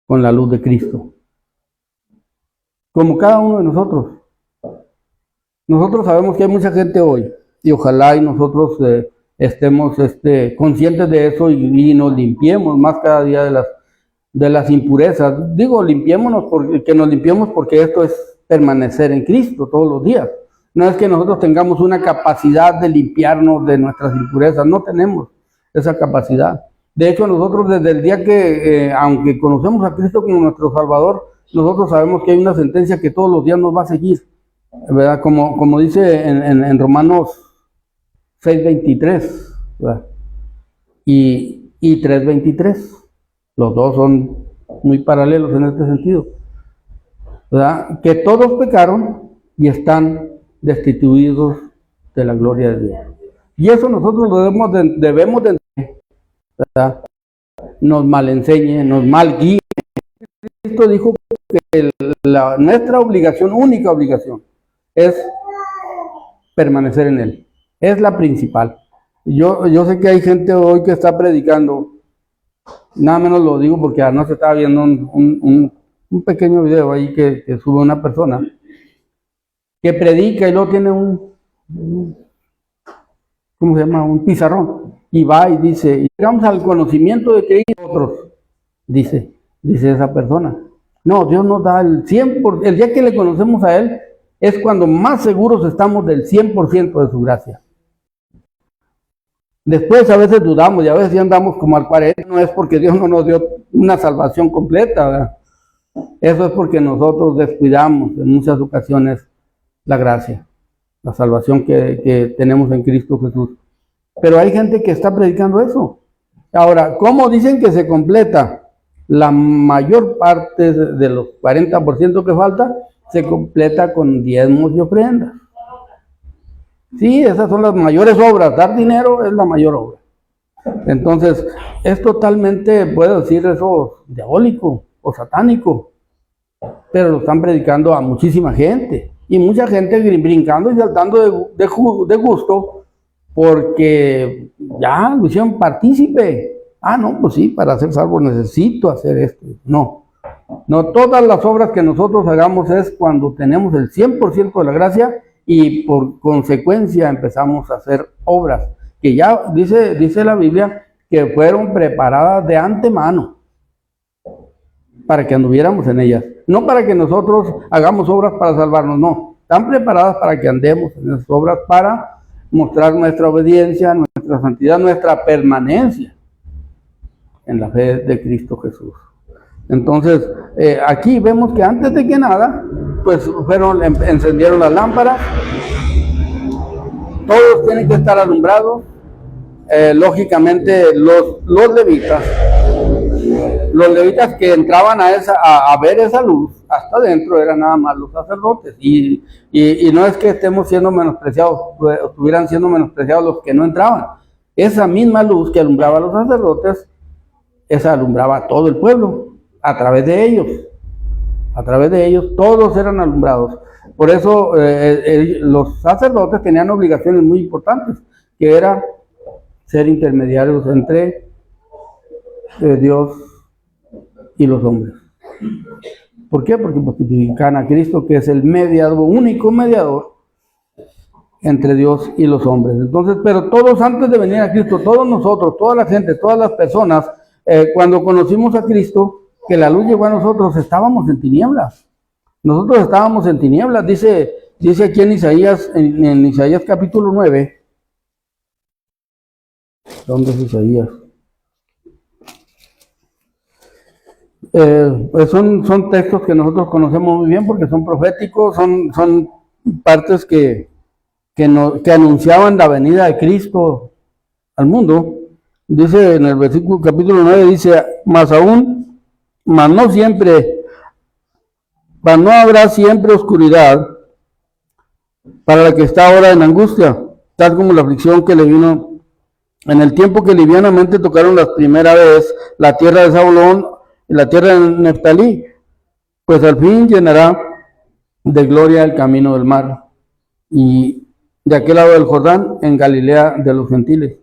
con la luz de Cristo. Como cada uno de nosotros. Nosotros sabemos que hay mucha gente hoy, y ojalá y nosotros estemos conscientes de eso y nos limpiemos más cada día de las impurezas. Digo, que nos limpiemos porque esto es permanecer en Cristo todos los días. No es que nosotros tengamos una capacidad de limpiarnos de nuestras impurezas, no tenemos esa capacidad. De hecho, nosotros desde el día que, aunque conocemos a Cristo como nuestro Salvador, nosotros sabemos que hay una sentencia que todos los días nos va a seguir, ¿verdad? Como dice en Romanos 6:23, ¿verdad? Y 3:23. Los dos son muy paralelos en este sentido, ¿verdad? Que todos pecaron y están destituidos de la gloria de Dios. Y eso nosotros lo debemos de entender, ¿verdad? Nos malenseñe, nos malguíe. Cristo dijo que nuestra obligación, única obligación, es permanecer en Él. Es la principal. Yo sé que hay gente hoy que está predicando, nada menos lo digo porque anoche estaba viendo un pequeño video ahí que sube una persona que predica y luego tiene ¿cómo se llama? Un pizarrón, y va y dice, y llegamos al conocimiento de que nosotros, dice esa persona. No, Dios nos da el 100%, el día que le conocemos a Él, es cuando más seguros estamos del 100% de su gracia. Después a veces dudamos y a veces ya andamos como al 40%, no es porque Dios no nos dio una salvación completa, ¿verdad? Eso es porque nosotros descuidamos en muchas ocasiones la gracia, la salvación que tenemos en Cristo Jesús. Pero hay gente que está predicando eso. Ahora, ¿cómo dicen que se completa? La mayor parte de los 40% que falta se completa con diezmos y ofrendas. Sí, esas son las mayores obras. Dar dinero es la mayor obra. Entonces, es totalmente, puedo decir eso, diabólico o satánico. Pero lo están predicando a muchísima gente. Y mucha gente brincando y saltando de gusto porque ya lo hicieron partícipe. No, pues sí, para ser salvo necesito hacer esto. No, todas las obras que nosotros hagamos es cuando tenemos el 100% de la gracia y por consecuencia empezamos a hacer obras que ya dice la Biblia que fueron preparadas de antemano para que anduviéramos en ellas. No para que nosotros hagamos obras para salvarnos, no. Están preparadas para que andemos en esas obras para mostrar nuestra obediencia, nuestra santidad, nuestra permanencia en la fe de Cristo Jesús. Entonces, aquí vemos que antes de que nada, pues encendieron las lámparas, todos tienen que estar alumbrados, lógicamente los levitas que entraban a ver esa luz, hasta adentro eran nada más los sacerdotes, y no es que estemos siendo menospreciados, estuvieran siendo menospreciados los que no entraban. Esa misma luz que alumbraba a los sacerdotes, esa alumbraba a todo el pueblo, a través de ellos todos eran alumbrados. Por eso los sacerdotes tenían obligaciones muy importantes, que era ser intermediarios entre Dios y los hombres. ¿Por qué? Porque tipifican a Cristo, que es el mediador, único mediador entre Dios y los hombres. Entonces, pero todos antes de venir a Cristo, todos nosotros, toda la gente, todas las personas, cuando conocimos a Cristo, que la luz llegó a nosotros, estábamos en tinieblas. Nosotros estábamos en tinieblas, dice aquí en Isaías, en Isaías capítulo 9. ¿Dónde es Isaías? Pues son textos que nosotros conocemos muy bien porque son proféticos, son partes que anunciaban la venida de Cristo al mundo. Dice en el versículo capítulo 9, dice, mas no siempre, mas no habrá siempre oscuridad para la que está ahora en angustia, tal como la aflicción que le vino en el tiempo que livianamente tocaron la primera vez la tierra de Zabulón y la tierra de Neftalí, pues al fin llenará de gloria el camino del mar, y de aquel lado del Jordán, en Galilea de los gentiles.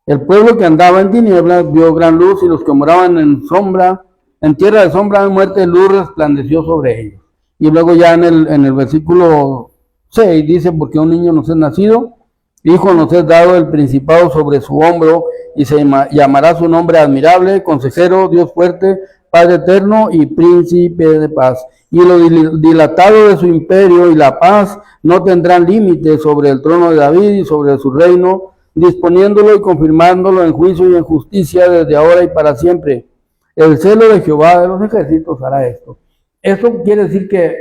El pueblo que andaba en tinieblas vio gran luz, y los que moraban en sombra, en tierra de sombra de muerte, luz resplandeció sobre ellos. Y luego ya en el versículo 6 dice, porque un niño nos es nacido, hijo nos es dado, el principado sobre su hombro, y se llamará su nombre admirable, consejero, Dios fuerte, Padre eterno y príncipe de paz. Y lo dilatado de su imperio y la paz no tendrán límite sobre el trono de David y sobre su reino, disponiéndolo y confirmándolo en juicio y en justicia desde ahora y para siempre. El celo de Jehová de los ejércitos hará esto. Esto quiere decir que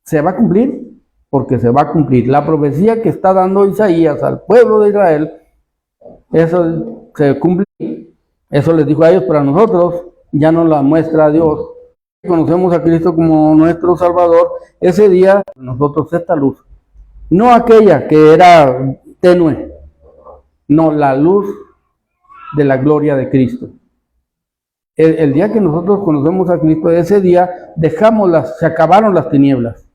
se va a cumplir, porque se va a cumplir. La profecía que está dando Isaías al pueblo de Israel, eso se cumple. Eso les dijo a ellos, para nosotros ya nos la muestra Dios. Conocemos a Cristo como nuestro Salvador. Ese día, nosotros esta luz, no aquella que era tenue, no, la luz de la gloria de Cristo. El día que nosotros conocemos a Cristo, ese día se acabaron las tinieblas.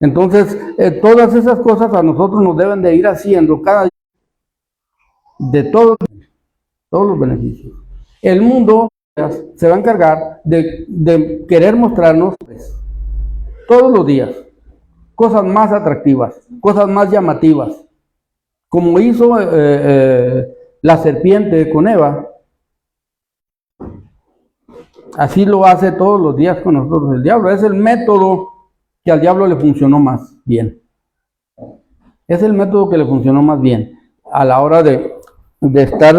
Entonces, todas esas cosas a nosotros nos deben de ir haciendo cada día de todos los beneficios. El mundo se va a encargar de querer mostrarnos todos los días cosas más atractivas, cosas más llamativas, como hizo la serpiente con Eva. Así lo hace todos los días con nosotros el diablo. Es el método que al diablo le funcionó más bien. Es el método que le funcionó más bien a la hora de estar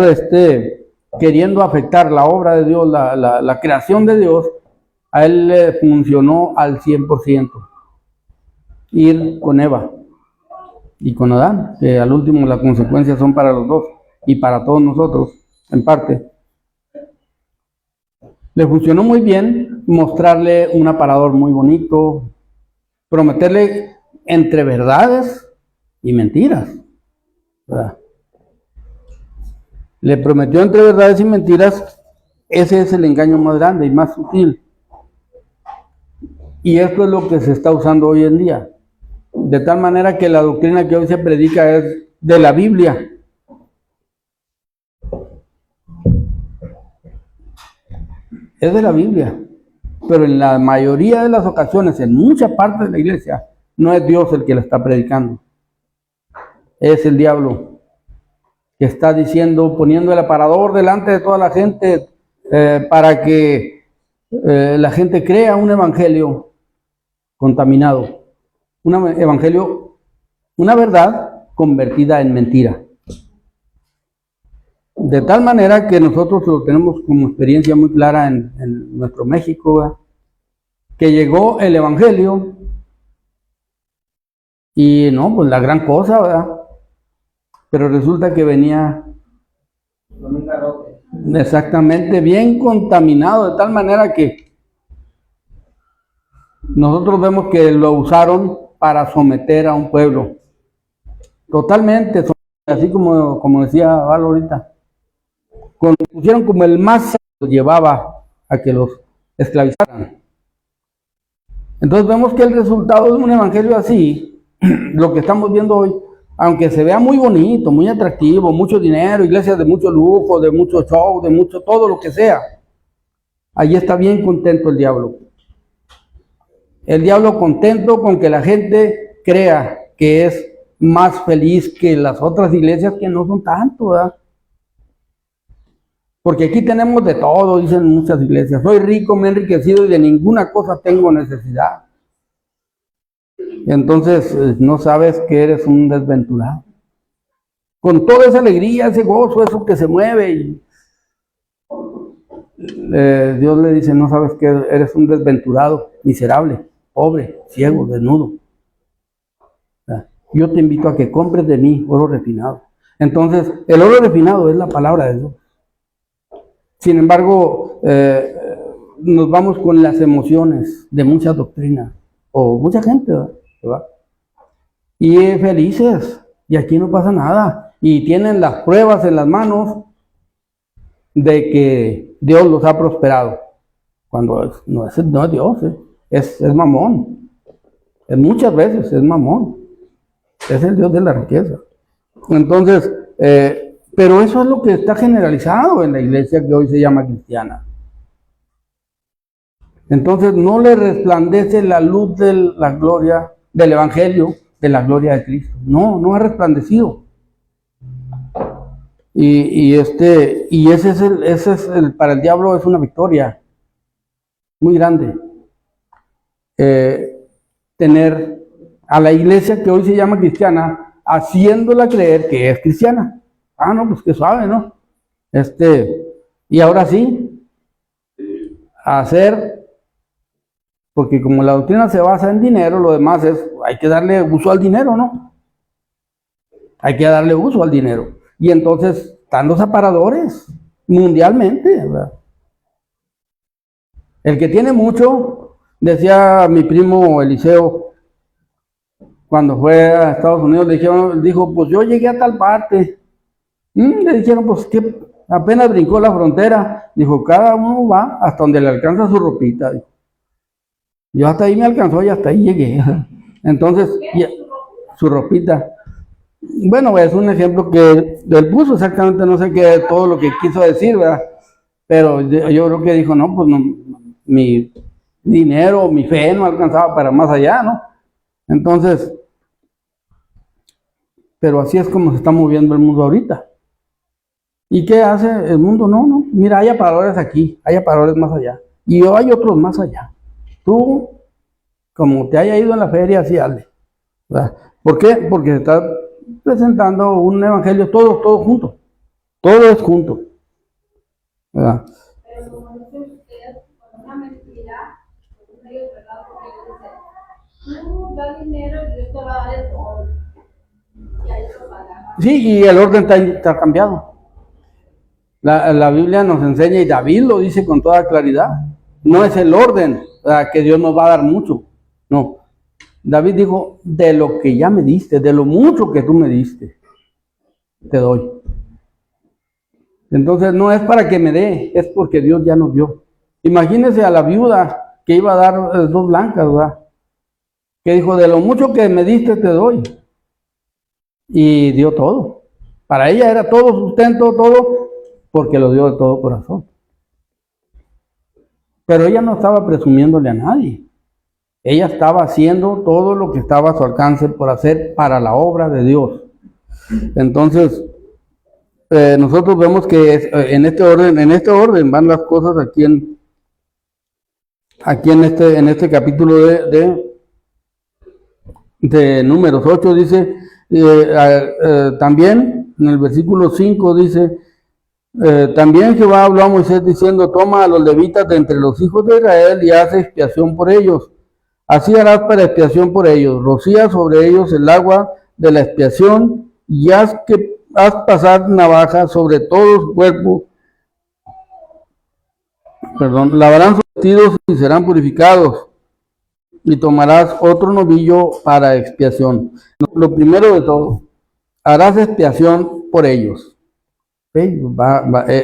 queriendo afectar la obra de Dios, la creación de Dios. A él le funcionó al 100%. Ir con Eva y con Adán, que al último las consecuencias son para los dos y para todos nosotros, en parte. Le funcionó muy bien mostrarle un aparador muy bonito, prometerle entre verdades y mentiras, ¿verdad? Le prometió entre verdades y mentiras. Ese es el engaño más grande y más sutil. Y esto es lo que se está usando hoy en día. De tal manera que la doctrina que hoy se predica es de la Biblia. Es de la Biblia. Pero en la mayoría de las ocasiones, en muchas partes de la iglesia, no es Dios el que la está predicando. Es el diablo que está diciendo, poniendo el aparador delante de toda la gente para que la gente crea un evangelio contaminado. Un evangelio, una verdad convertida en mentira. De tal manera que nosotros lo tenemos como experiencia muy clara en nuestro México, ¿verdad? Que llegó el evangelio y no, pues la gran cosa, ¿verdad? Pero resulta que venía Con un garrote. exactamente bien contaminado, de tal manera que nosotros vemos que lo usaron para someter a un pueblo. Totalmente, así como decía Val ahorita. Pusieron como el más lo llevaba a que los esclavizaran. Entonces vemos que el resultado de un evangelio así, lo que estamos viendo hoy, aunque se vea muy bonito, muy atractivo, mucho dinero, iglesias de mucho lujo, de mucho show, de mucho todo lo que sea, Ahí está bien contento el diablo. El diablo contento con que la gente crea que es más feliz que las otras iglesias, que no son tanto, ¿verdad? Porque aquí tenemos de todo, dicen muchas iglesias. Soy rico, me he enriquecido y de ninguna cosa tengo necesidad. Entonces no sabes que eres un desventurado. Con toda esa alegría, ese gozo, eso que se mueve, y Dios le dice, no sabes que eres un desventurado, miserable, pobre, ciego, desnudo. Yo te invito a que compres de mí oro refinado. Entonces, el oro refinado es la palabra de Dios. Sin embargo, nos vamos con las emociones de muchas doctrinas, o mucha gente, ¿verdad? Y felices, y aquí no pasa nada, y tienen las pruebas en las manos de que Dios los ha prosperado, cuando no es Dios, es mamón, muchas veces es mamón, es el Dios de la riqueza. Entonces, pero eso es lo que está generalizado en la iglesia que hoy se llama cristiana. Entonces no le resplandece la luz de la gloria del evangelio, de la gloria de Cristo. No ha resplandecido. Y ese es para el diablo es una victoria muy grande. Tener a la iglesia que hoy se llama cristiana, haciéndola creer que es cristiana. No, pues que suave, ¿no? Y ahora sí, hacer, porque como la doctrina se basa en dinero, lo demás hay que darle uso al dinero, ¿no? Hay que darle uso al dinero. Y entonces están los aparadores mundialmente, ¿verdad? El que tiene mucho, decía mi primo Eliseo, cuando fue a Estados Unidos, dijo, pues yo llegué a tal parte. Le dijeron, pues que apenas brincó la frontera. Dijo, cada uno va hasta donde le alcanza su ropita. Dijo, yo hasta ahí me alcanzó y hasta ahí llegué. Entonces, su ropita. Bueno, es un ejemplo que él puso exactamente, no sé qué, todo lo que quiso decir, ¿verdad? Pero yo creo que dijo, no, pues no, mi dinero, mi fe no alcanzaba para más allá, ¿no? Entonces, pero así es como se está moviendo el mundo ahorita. ¿Y qué hace el mundo? No, mira, hay aparadores aquí, hay aparadores más allá, y hay otros más allá. Tú, como te haya ido en la feria, así hazle, ¿verdad? ¿Por qué? Porque se está presentando un evangelio todo junto, todo es junto, ¿verdad? Pero como dice usted, con una mentira, con un medio de verdad, porque dice, tú da dinero y Dios te va a dar el todo. Y ahí lo paga. Sí, y el orden está cambiado. La Biblia nos enseña, y David lo dice con toda claridad, no es el orden, ¿verdad?, que Dios nos va a dar mucho, no. David dijo, de lo que ya me diste, de lo mucho que tú me diste, te doy. Entonces no es para que me dé, es porque Dios ya nos dio. Imagínense a la viuda que iba a dar 2 blancas, ¿verdad?, que dijo, de lo mucho que me diste te doy. Y dio todo. Para ella era todo sustento, todo, porque lo dio de todo corazón. Pero ella no estaba presumiéndole a nadie. Ella estaba haciendo todo lo que estaba a su alcance por hacer para la obra de Dios. Entonces, nosotros vemos que en este orden van las cosas aquí en este capítulo de Números 8, dice, también en el versículo 5 dice, también Jehová habló a Moisés diciendo, toma a los levitas de entre los hijos de Israel y haz expiación por ellos. Así harás para expiación por ellos. Rocía sobre ellos el agua de la expiación y haz pasar navaja sobre todo su cuerpo. Lavarán sus vestidos y serán purificados. Y tomarás otro novillo para expiación. Lo primero de todo, harás expiación por ellos. ¿Sí?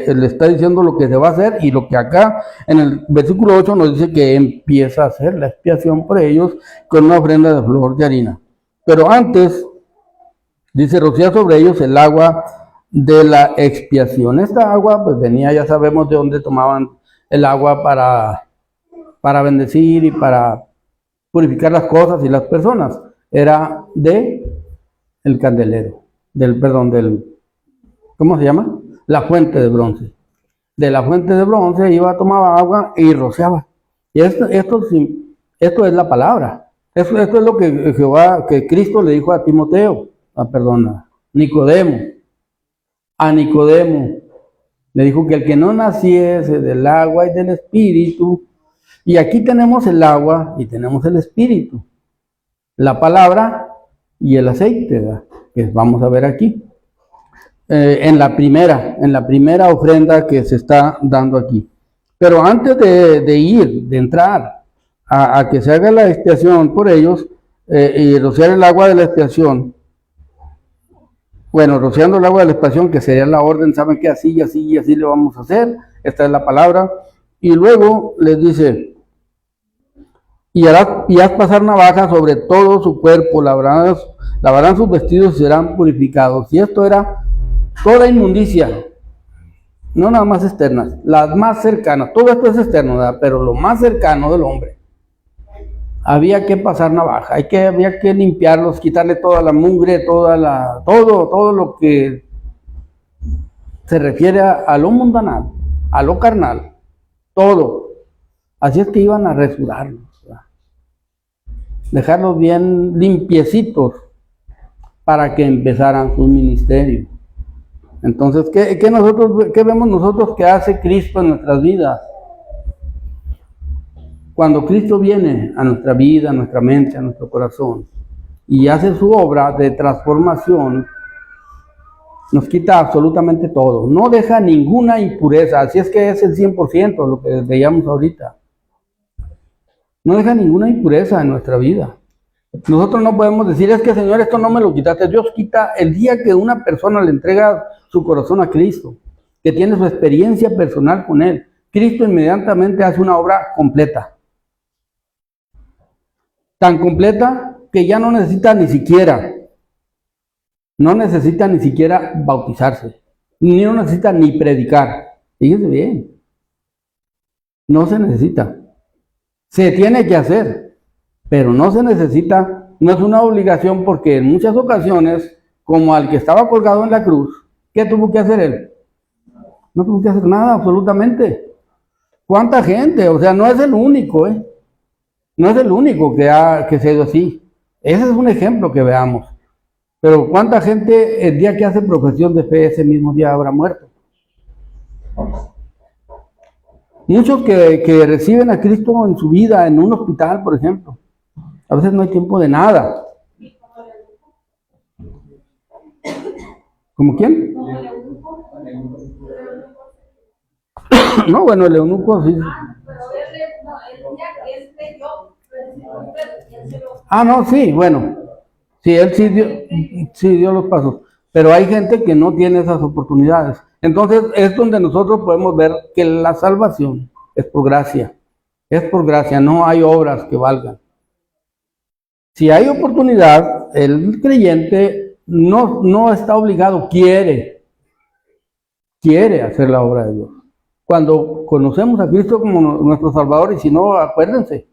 Le está diciendo lo que se va a hacer, y lo que acá en el versículo 8 nos dice que empieza a hacer la expiación por ellos con una ofrenda de flor de harina. Pero antes, dice, rocía sobre ellos el agua de la expiación. Esta agua pues venía, ya sabemos de dónde tomaban el agua para bendecir y para purificar las cosas y las personas. Era de el candelero, ¿cómo se llama? La fuente de bronce. De la fuente de bronce iba, tomaba agua y rociaba. Y esto es la palabra. Esto es lo que Cristo le dijo a Timoteo, Nicodemo. A Nicodemo le dijo que el que no naciese del agua y del espíritu, y aquí tenemos el agua y tenemos el espíritu, la palabra y el aceite, ¿verdad? Que vamos a ver aquí. En la primera ofrenda que se está dando aquí. Pero antes de entrar a que se haga la expiación por ellos y rociar el agua de la expiación, bueno, rociando el agua de la expiación, que sería la orden, saben que así y así y así le vamos a hacer, esta es la palabra, y luego les dice, y haz pasar navaja sobre todo su cuerpo, lavarán sus vestidos y serán purificados. Y esto era toda inmundicia, no nada más externas, las más cercanas. Todo esto es externo, ¿verdad? Pero lo más cercano del hombre. Había que pasar navaja, había que limpiarlos, quitarle toda la mugre, todo lo que se refiere a lo mundanal, a lo carnal, todo. Así es que iban a resurarlos, ¿verdad? Dejarlos bien limpiecitos para que empezaran su ministerio. Entonces, ¿qué vemos nosotros que hace Cristo en nuestras vidas? Cuando Cristo viene a nuestra vida, a nuestra mente, a nuestro corazón, y hace su obra de transformación, nos quita absolutamente todo. No deja ninguna impureza, así es que es el 100% lo que veíamos ahorita. No deja ninguna impureza en nuestra vida. Nosotros no podemos decir, es que Señor, esto no me lo quitaste. Dios quita el día que una persona le entrega su corazón a Cristo, que tiene su experiencia personal con Él. Cristo inmediatamente hace una obra completa. Tan completa que ya no necesita ni siquiera bautizarse, ni no necesita ni predicar. Fíjense bien, no se necesita. Se tiene que hacer, pero no se necesita, no es una obligación, porque en muchas ocasiones, como al que estaba colgado en la cruz, ¿qué tuvo que hacer él? No tuvo que hacer nada, absolutamente. ¿Cuánta gente? O sea, no es el único, no es el único que se ha ido así. Ese es un ejemplo que veamos. Pero ¿cuánta gente el día que hace profesión de fe, ese mismo día habrá muerto? Muchos que reciben a Cristo en su vida, en un hospital, por ejemplo. A veces no hay tiempo de nada. ¿Como quién? No, bueno, el eunuco sí. No, sí, bueno. Sí, él sí dio los pasos. Pero hay gente que no tiene esas oportunidades. Entonces es donde nosotros podemos ver que la salvación es por gracia. Es por gracia, no hay obras que valgan. Si hay oportunidad, el creyente no está obligado, quiere hacer la obra de Dios. Cuando conocemos a Cristo como nuestro Salvador, y si no, acuérdense,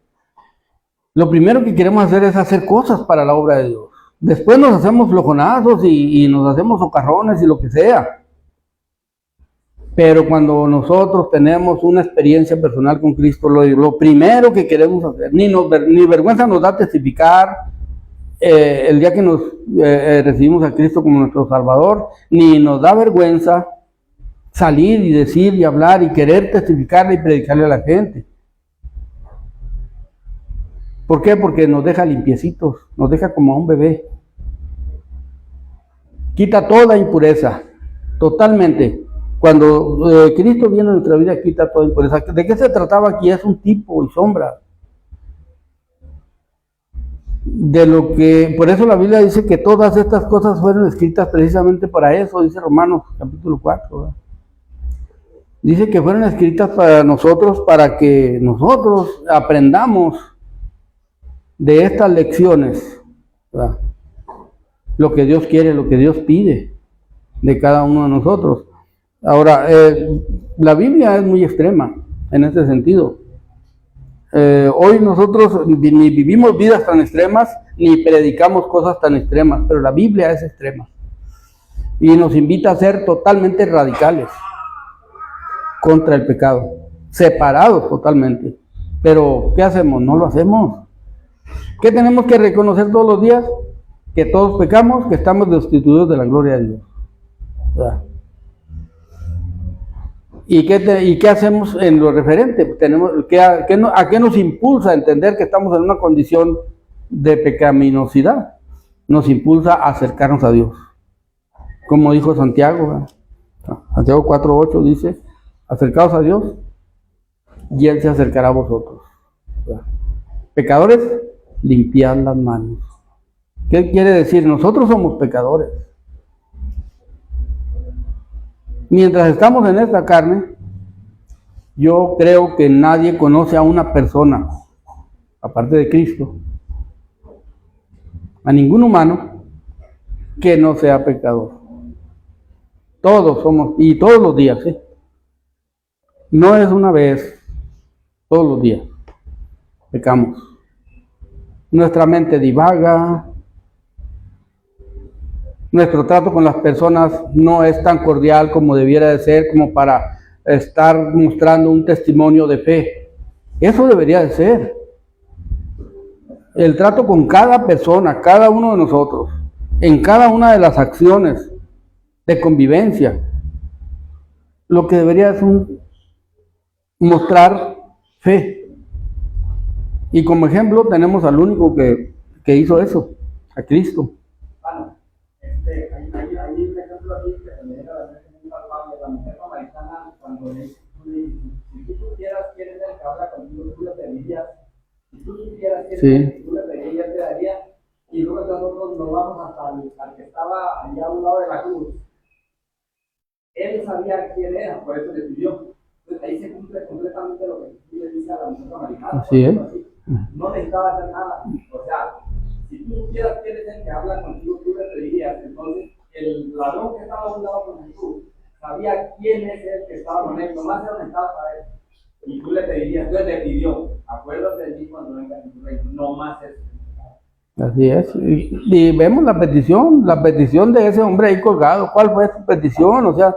lo primero que queremos hacer es hacer cosas para la obra de Dios. Después nos hacemos flojonazos y nos hacemos socarrones y lo que sea. Pero cuando nosotros tenemos una experiencia personal con Cristo, lo primero que queremos hacer, ni vergüenza nos da testificar el día que nos recibimos a Cristo como nuestro Salvador, ni nos da vergüenza salir y decir y hablar y querer testificarle y predicarle a la gente. ¿Por qué? Porque nos deja limpiecitos, nos deja como a un bebé. Quita toda impureza, totalmente. Cuando Cristo viene a nuestra vida, quita toda impureza. ¿De qué se trataba aquí? Es un tipo y sombra. De lo que, por eso la Biblia dice que todas estas cosas fueron escritas precisamente para eso, dice Romanos capítulo 4. ¿verdad? Dice que fueron escritas para nosotros, para que nosotros aprendamos de estas lecciones, ¿verdad? Lo que Dios quiere, lo que Dios pide de cada uno de nosotros. Ahora, la Biblia es muy extrema. en ese sentido. Hoy nosotros ni vivimos vidas tan extremas, ni predicamos cosas tan extremas, pero la Biblia es extrema. Y nos invita a ser totalmente radicales contra el pecado, separados totalmente. Pero, ¿qué hacemos? No lo hacemos. ¿Qué tenemos que reconocer todos los días? Que todos pecamos, que estamos destituidos de la gloria de Dios. ¿Verdad? ¿Y qué hacemos en lo referente? ¿A qué nos impulsa a entender que estamos en una condición de pecaminosidad? Nos impulsa a acercarnos a Dios. Como dijo Santiago, ¿verdad? Santiago 4:8 dice, acercaos a Dios y Él se acercará a vosotros. ¿Verdad? Pecadores, limpiad las manos. ¿Qué quiere decir? Nosotros somos pecadores. Mientras estamos en esta carne, yo creo que nadie conoce a una persona, aparte de Cristo, a ningún humano, que no sea pecador. Todos somos, y todos los días, ¿sí? No es una vez, todos los días pecamos. Nuestra mente divaga, nuestro trato con las personas no es tan cordial como debiera de ser, como para estar mostrando un testimonio de fe. Eso debería de ser. El trato con cada persona, cada uno de nosotros, en cada una de las acciones de convivencia, lo que debería es mostrar fe. Y como ejemplo tenemos al único que hizo eso, a Cristo. Bueno, hay un ejemplo aquí que se me deja de ver muy palpable. La mujer samaritana, cuando le dice, si tú supieras quién es el que habla contigo, tú le pedirías. Si tú supieras quién es el que tú le pedirías, te daría. Y luego nosotros nos vamos hasta al que estaba allá a un lado de la cruz. Él sabía quién era, por eso le pidió. Entonces ahí se cumple completamente lo que tú le dices a la mujer samaritana. Así es. No necesitaba hacer nada. O sea, si tú supieras quién es el que habla contigo, tú le pedirías. Entonces, el ladrón que estaba a un lado con Jesús sabía quién es el que estaba con él, nomás se necesitaba saber. Y tú le pedirías, entonces le pidió, acuérdate de mí cuando venga en tu reino, no más eso. Así es. Y vemos la petición de ese hombre ahí colgado. ¿Cuál fue su petición? O sea,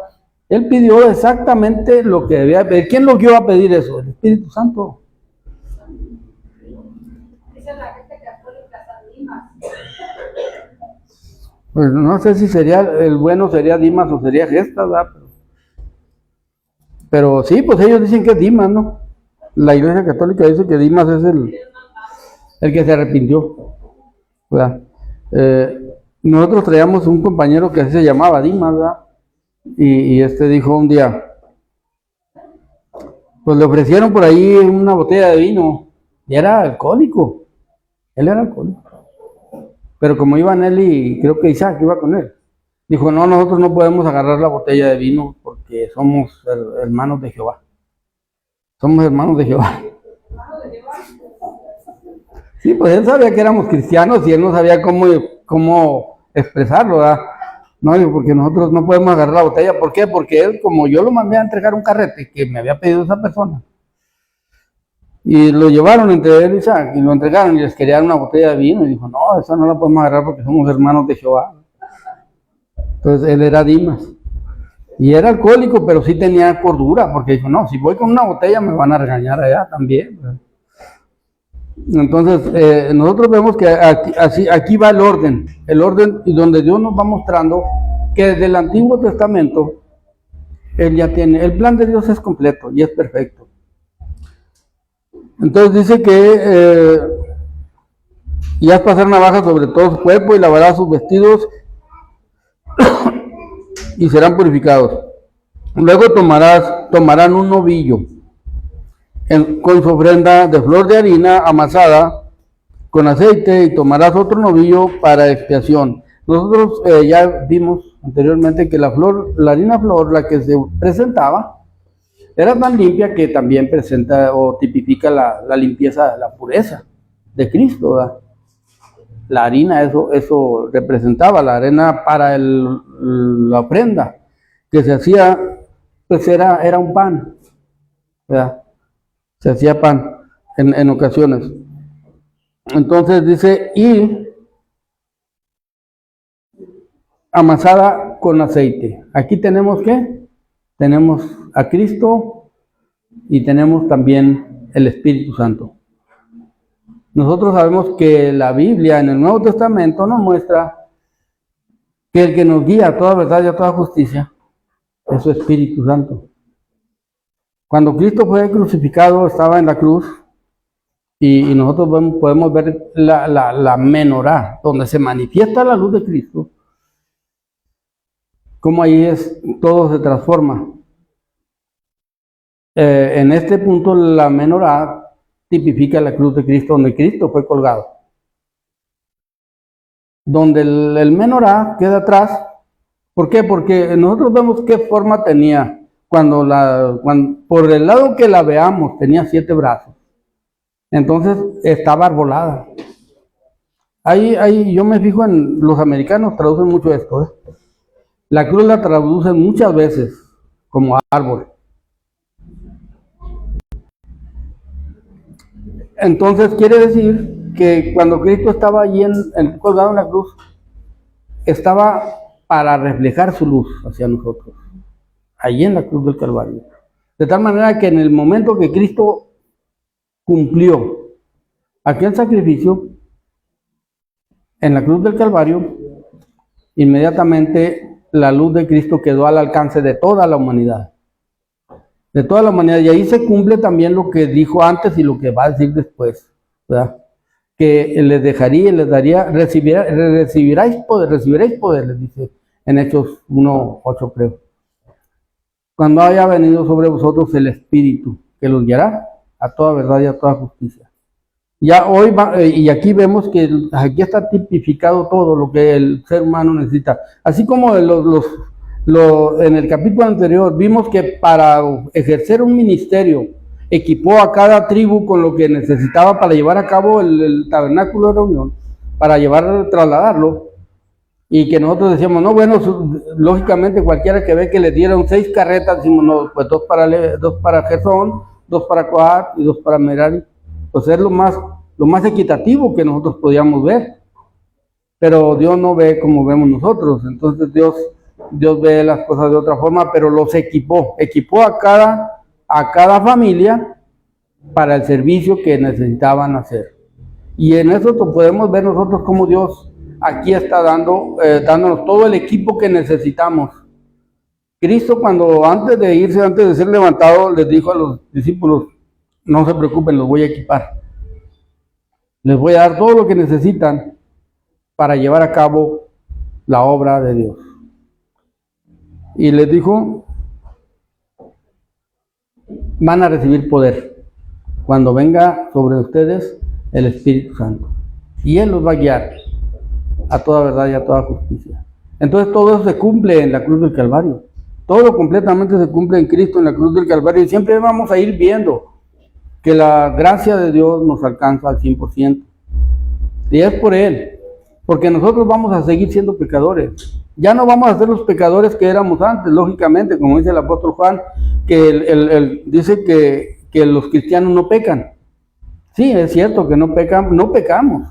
él pidió exactamente lo que debía pedir. ¿Quién lo guió a pedir eso? El Espíritu Santo. Dice la gente católica, San Dimas. Pues no sé si sería el bueno, sería Dimas o sería Gestas, ¿verdad? Pero sí, pues ellos dicen que es Dimas, ¿no? La Iglesia Católica dice que Dimas es el que se arrepintió, ¿verdad? Nosotros traíamos un compañero que así se llamaba Dimas, ¿verdad? Y este dijo un día, pues le ofrecieron por ahí una botella de vino y era alcohólico. Él era alcohólico. Pero como iban él y creo que Isaac iba con él, dijo, no, nosotros no podemos agarrar la botella de vino porque somos hermanos de Jehová. Somos hermanos de Jehová. Sí, pues él sabía que éramos cristianos y él no sabía cómo expresarlo, ¿verdad? No, digo, porque nosotros no podemos agarrar la botella. ¿Por qué? Porque él, como yo lo mandé a entregar un carrete que me había pedido esa persona, y lo llevaron entre él y Isaac, y lo entregaron y les querían una botella de vino, y dijo, no, esa no la podemos agarrar porque somos hermanos de Jehová. Entonces él era Dimas, y era alcohólico, pero sí tenía cordura, porque dijo, no, si voy con una botella me van a regañar allá también. Entonces, nosotros vemos que aquí va el orden y donde Dios nos va mostrando que desde el Antiguo Testamento, Él ya tiene, el plan de Dios es completo y es perfecto. Entonces dice que y haz pasar navaja sobre todo su cuerpo y lavará sus vestidos y serán purificados. Luego tomarán un novillo con su ofrenda de flor de harina amasada con aceite y tomarás otro novillo para expiación. Nosotros ya vimos anteriormente que la harina flor, la que se presentaba, era tan limpia que también presenta o tipifica la limpieza, la pureza de Cristo, ¿verdad? La harina, eso representaba la arena para la ofrenda que se hacía, pues era un pan, ¿verdad? Se hacía pan en ocasiones. Entonces dice, y amasada con aceite. Aquí tenemos ¿qué? Tenemos a Cristo y tenemos también el Espíritu Santo. Nosotros sabemos que la Biblia en el Nuevo Testamento nos muestra que el que nos guía a toda verdad y a toda justicia es su Espíritu Santo. Cuando Cristo fue crucificado, estaba en la cruz, y nosotros podemos ver la menorá, donde se manifiesta la luz de Cristo, como ahí todo se transforma. En este punto la menorá tipifica la cruz de Cristo, donde Cristo fue colgado. Donde el menorá queda atrás. ¿Por qué? Porque nosotros vemos qué forma tenía. Cuando por el lado que la veamos, tenía 7 brazos. Entonces estaba arbolada. Ahí yo me fijo en los americanos, traducen mucho esto. La cruz la traducen muchas veces como árbol. Entonces quiere decir que cuando Cristo estaba allí colgado en la cruz, estaba para reflejar su luz hacia nosotros, allí en la cruz del Calvario. De tal manera que en el momento que Cristo cumplió aquel sacrificio en la cruz del Calvario, inmediatamente la luz de Cristo quedó al alcance de toda la humanidad. De toda la humanidad. Y ahí se cumple también lo que dijo antes y lo que va a decir después, ¿verdad? Que les dejaría, les daría, recibiréis poder, les dice en Hechos 1:8, creo. Cuando haya venido sobre vosotros el Espíritu, que los guiará a toda verdad y a toda justicia. Ya hoy, y aquí vemos que aquí está tipificado todo lo que el ser humano necesita. Así como en el capítulo anterior vimos que para ejercer un ministerio equipó a cada tribu con lo que necesitaba para llevar a cabo el tabernáculo de reunión, para trasladarlo, y que nosotros decíamos, no, bueno, lógicamente cualquiera que ve que le dieron 6 carretas, decimos, no, pues 2 para Gersón, 2 para Coat y 2 para Merari, pues es lo más equitativo que nosotros podíamos ver. Pero Dios no ve como vemos nosotros. Entonces Dios ve las cosas de otra forma, pero los equipó a cada familia para el servicio que necesitaban hacer. Y en eso podemos ver nosotros cómo Dios aquí está dándonos todo el equipo que necesitamos. Cristo, antes de ser levantado, les dijo a los discípulos, no se preocupen, los voy a equipar. Les voy a dar todo lo que necesitan para llevar a cabo la obra de Dios. Y les dijo, van a recibir poder cuando venga sobre ustedes el Espíritu Santo. Y Él los va a guiar a toda verdad y a toda justicia. Entonces todo eso se cumple en la cruz del Calvario. Todo completamente se cumple en Cristo en la cruz del Calvario. Y siempre vamos a ir viendo que la gracia de Dios nos alcanza al 100%. Y es por Él. Porque nosotros vamos a seguir siendo pecadores. Ya no vamos a ser los pecadores que éramos antes, lógicamente, como dice el apóstol Juan, que él dice que los cristianos no pecan. Sí, es cierto que no pecamos,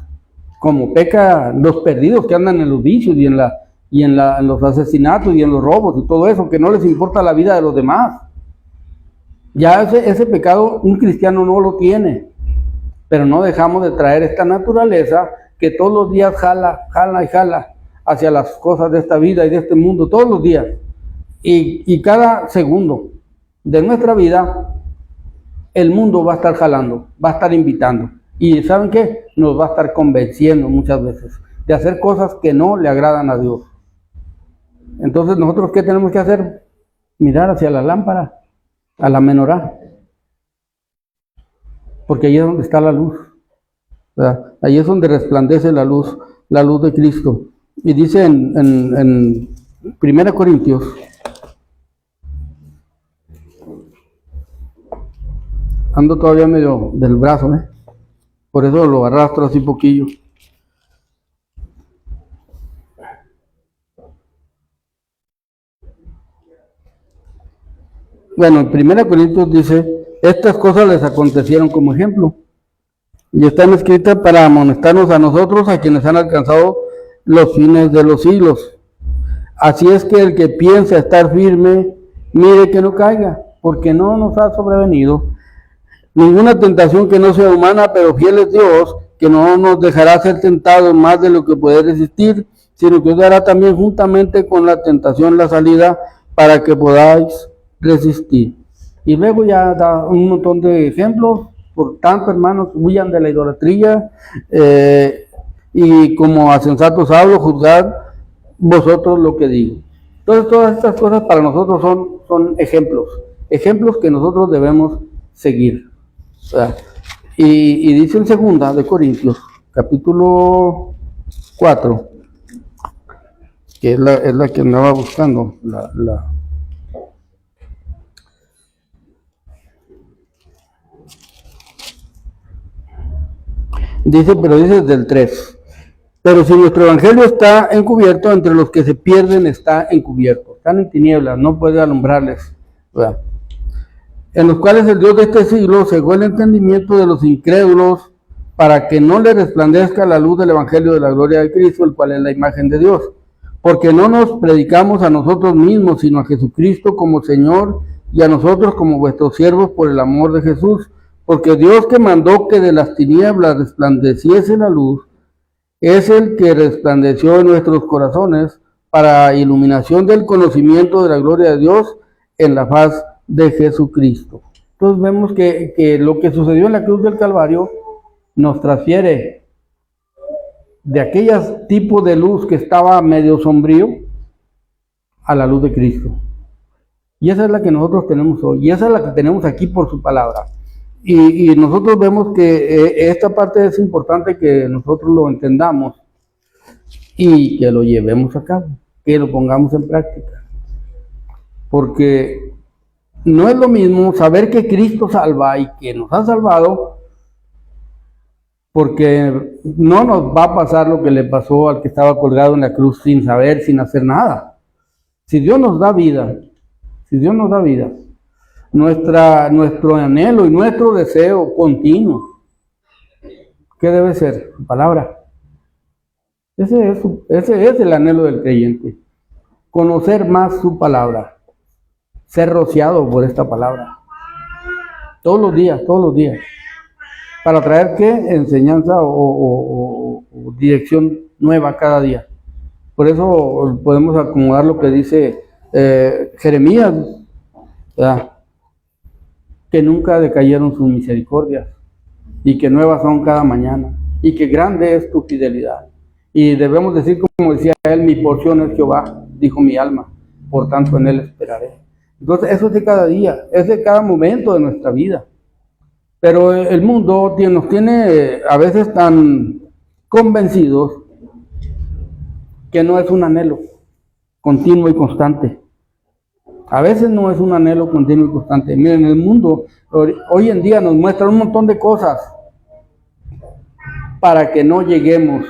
como pecan los perdidos que andan en los vicios y en los asesinatos y en los robos y todo eso, que no les importa la vida de los demás. Ya ese pecado un cristiano no lo tiene, pero no dejamos de traer esta naturaleza que todos los días jala hacia las cosas de esta vida y de este mundo, todos los días. Y cada segundo de nuestra vida, el mundo va a estar jalando, va a estar invitando. Y ¿saben qué? Nos va a estar convenciendo muchas veces de hacer cosas que no le agradan a Dios. Entonces, ¿nosotros qué tenemos que hacer? Mirar hacia la lámpara, a la menorá. Porque ahí es donde está la luz. ¿Verdad? Ahí es donde resplandece la luz de Cristo. Y dice en 1 Corintios, ando todavía medio del brazo, por eso lo arrastro así poquillo. Bueno, en 1 Corintios dice estas cosas les acontecieron como ejemplo y están escritas para amonestarnos a nosotros, a quienes han alcanzado los fines de los siglos. Así es que el que piensa estar firme, mire que no caiga, porque no nos ha sobrevenido ninguna tentación que no sea humana, pero fiel es Dios, que no nos dejará ser tentados más de lo que puede resistir, sino que os dará también juntamente con la tentación la salida para que podáis resistir. Y luego ya da un montón de ejemplos. Por tanto, hermanos, huyan de la idolatría, y como a sensatos hablo, juzgad vosotros lo que digo. Entonces, todas estas cosas para nosotros son ejemplos que nosotros debemos seguir. ¿Verdad? Y dice en 2 de Corintios, capítulo 4, que es la que andaba buscando, dice desde el 3. Pero si nuestro evangelio está encubierto, entre los que se pierden está encubierto. Están en tinieblas, no puede alumbrarles, ¿verdad? En los cuales el Dios de este siglo cegó el entendimiento de los incrédulos para que no le resplandezca la luz del evangelio de la gloria de Cristo, el cual es la imagen de Dios. Porque no nos predicamos a nosotros mismos, sino a Jesucristo como Señor y a nosotros como vuestros siervos por el amor de Jesús. Porque Dios, que mandó que de las tinieblas resplandeciese la luz, es el que resplandeció en nuestros corazones para iluminación del conocimiento de la gloria de Dios en la faz de Jesucristo. Entonces vemos que lo que sucedió en la cruz del Calvario nos transfiere de aquellos tipos de luz que estaba medio sombrío a la luz de Cristo. Y esa es la que nosotros tenemos hoy, y esa es la que tenemos aquí por su palabra. Y nosotros vemos que esta parte es importante que nosotros lo entendamos y que lo llevemos a cabo, que lo pongamos en práctica. Porque no es lo mismo saber que Cristo salva y que nos ha salvado, porque no nos va a pasar lo que le pasó al que estaba colgado en la cruz sin saber, sin hacer nada. Si Dios nos da vida, nuestro anhelo y nuestro deseo continuo, ¿qué debe ser? Su palabra. Ese es el anhelo del creyente. Conocer más su palabra. Ser rociado por esta palabra. Todos los días. Para traer ¿qué? Enseñanza o dirección nueva cada día. Por eso podemos acomodar lo que dice Jeremías, ¿verdad? Que nunca decayeron sus misericordias y que nuevas son cada mañana y que grande es tu fidelidad. Y debemos decir, como decía él, mi porción es Jehová, dijo mi alma, por tanto en él esperaré. Entonces eso es de cada día, es de cada momento de nuestra vida. Pero el mundo nos tiene a veces tan convencidos que no es un anhelo continuo y constante. A veces no es un anhelo continuo y constante. Miren, el mundo hoy en día nos muestra un montón de cosas para que no lleguemos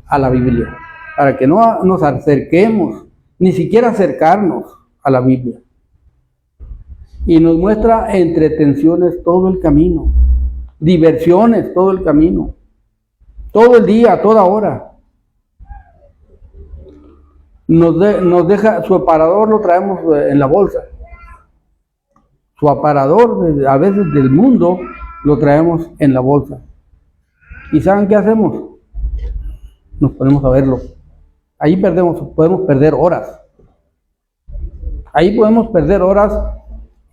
a la Biblia, para que no nos acerquemos, ni siquiera acercarnos a la Biblia. Y nos muestra entretenciones todo el camino, diversiones todo el camino, todo el día, toda hora. Nos deja, su aparador lo traemos en la bolsa. Su aparador, a veces del mundo, lo traemos en la bolsa. ¿Y saben qué hacemos? Nos ponemos a verlo. Ahí podemos perder horas.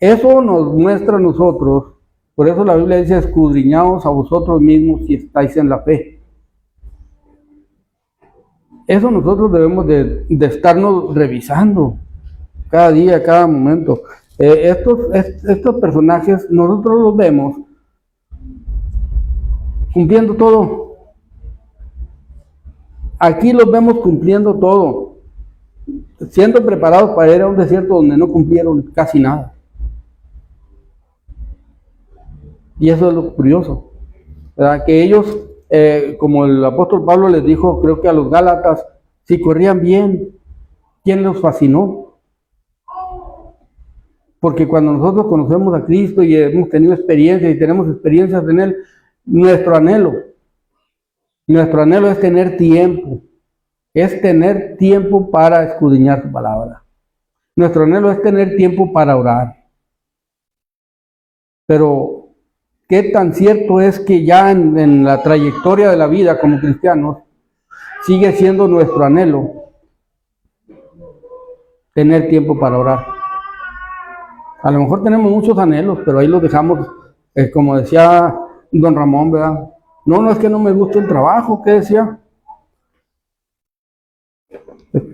Eso nos muestra a nosotros. Por eso la Biblia dice, escudriñaos a vosotros mismos si estáis en la fe. Eso nosotros debemos de estarnos revisando cada día, cada momento. Estos personajes nosotros los vemos cumpliendo todo. Aquí los vemos cumpliendo todo, siendo preparados para ir a un desierto donde no cumplieron casi nada. Y eso es lo curioso, ¿verdad? Que ellos, como el apóstol Pablo les dijo, creo que a los Gálatas, si corrían bien, ¿quién los fascinó? Porque cuando nosotros conocemos a Cristo y hemos tenido experiencias y tenemos experiencias en Él, nuestro anhelo es tener tiempo para escudriñar su palabra. Nuestro anhelo es tener tiempo para orar. Pero, ¿qué tan cierto es que ya en la trayectoria de la vida como cristianos sigue siendo nuestro anhelo tener tiempo para orar? A lo mejor tenemos muchos anhelos, pero ahí los dejamos, como decía don Ramón, ¿verdad? No, es que no me gusta el trabajo, ¿qué decía?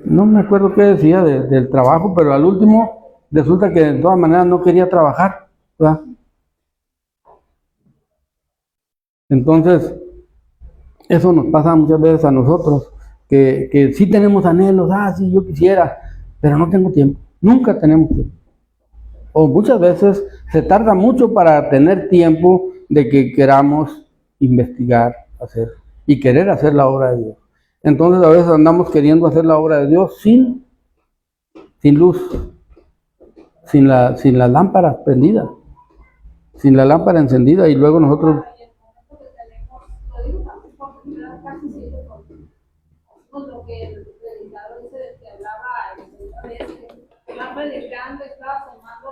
No me acuerdo qué decía del trabajo, pero al último resulta que de todas maneras no quería trabajar, ¿verdad? Entonces, eso nos pasa muchas veces a nosotros, que sí tenemos anhelos, sí, yo quisiera, pero no tengo tiempo, nunca tenemos tiempo. O muchas veces se tarda mucho para tener tiempo de que queramos investigar, hacer y querer hacer la obra de Dios. Entonces a veces andamos queriendo hacer la obra de Dios sin luz, sin la lámpara prendida, sin la lámpara encendida, y luego nosotros... Lo que el predicador dice que hablaba estaba predicando, estaba tomando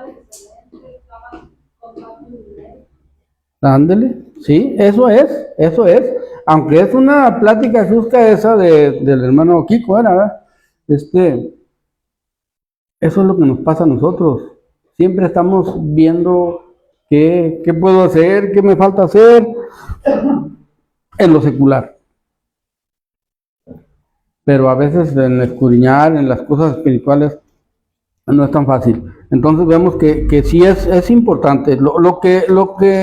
los excelentes, estaba contando dinero. Ándele, sí, eso es, aunque es una plática justa esa del hermano Kiko, ¿verdad? Eso es lo que nos pasa a nosotros, siempre estamos viendo qué puedo hacer, qué me falta hacer en lo secular. Pero a veces en escudriñar, en las cosas espirituales, no es tan fácil. Entonces vemos que sí es importante. Lo que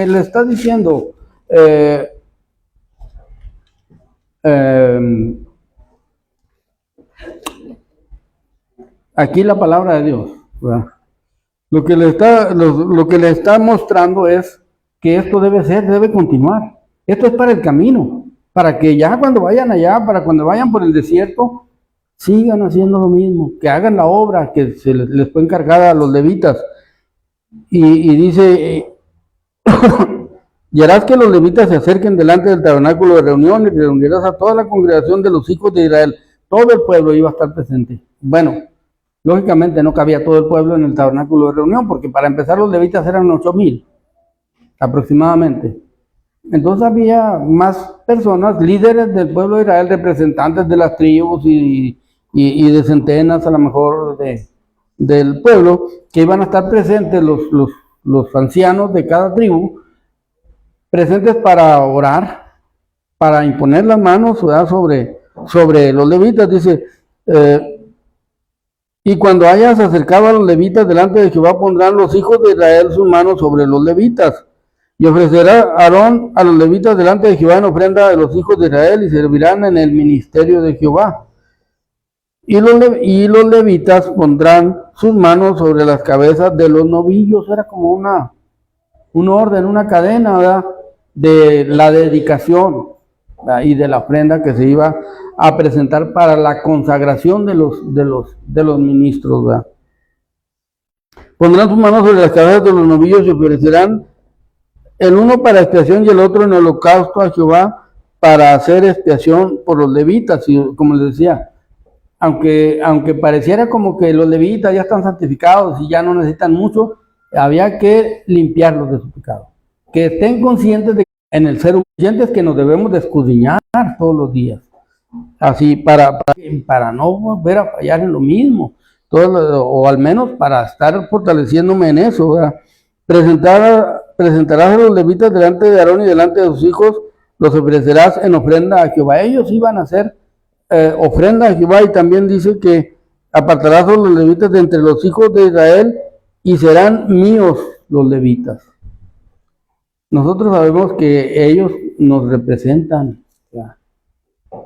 le está diciendo aquí la palabra de Dios, ¿verdad? Lo que le está mostrando es que esto debe continuar. Esto es para el camino, para que ya cuando vayan allá, para cuando vayan por el desierto, sigan haciendo lo mismo, que hagan la obra que se les fue encargada a los levitas. Y dice, y harás que los levitas se acerquen delante del tabernáculo de reunión y reunirás a toda la congregación de los hijos de Israel. Todo el pueblo iba a estar presente. Bueno, lógicamente no cabía todo el pueblo en el tabernáculo de reunión, porque para empezar los levitas eran 8,000 aproximadamente. Entonces había más personas, líderes del pueblo de Israel, representantes de las tribus y de centenas a lo mejor del pueblo, que iban a estar presentes los ancianos de cada tribu, presentes para orar, para imponer las manos, ¿verdad? sobre los levitas. Dice, y cuando hayas acercado a los levitas delante de Jehová, pondrán los hijos de Israel sus manos sobre los levitas. Y ofrecerá Aarón a los levitas delante de Jehová en ofrenda de los hijos de Israel, y servirán en el ministerio de Jehová. Y los levitas pondrán sus manos sobre las cabezas de los novillos. Era como un orden, una cadena, ¿verdad? De la dedicación, ¿verdad? Y de la ofrenda que se iba a presentar para la consagración de los ministros, ¿verdad? Pondrán sus manos sobre las cabezas de los novillos y ofrecerán el uno para expiación y el otro en holocausto a Jehová para hacer expiación por los levitas. Y como les decía, aunque pareciera como que los levitas ya están santificados y ya no necesitan mucho, había que limpiarlos de su pecado. Que estén conscientes de que en el ser conscientes que nos debemos de escudriñar todos los días. Así para no volver a fallar en lo mismo, o al menos para estar fortaleciéndome en eso, ¿verdad? Presentarás a los levitas delante de Aarón y delante de sus hijos, los ofrecerás en ofrenda a Jehová. Ellos iban a hacer ofrenda a Jehová, y también dice que apartarás a los levitas de entre los hijos de Israel y serán míos los levitas. Nosotros sabemos que ellos nos representan.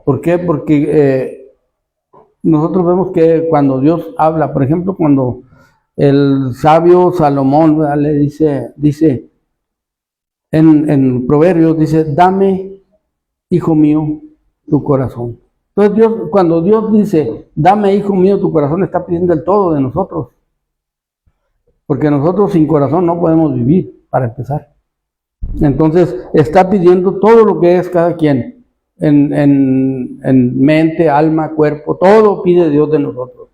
¿Por qué? Porque nosotros vemos que cuando Dios habla, por ejemplo, cuando el sabio Salomón, ¿verdad?, le dice en Proverbios, dice, dame, hijo mío, tu corazón. Entonces cuando Dios dice, dame, hijo mío, tu corazón, está pidiendo el todo de nosotros. porque nosotros sin corazón no podemos vivir, para empezar. Entonces está pidiendo todo lo que es cada quien, en mente, alma, cuerpo, todo pide Dios de nosotros.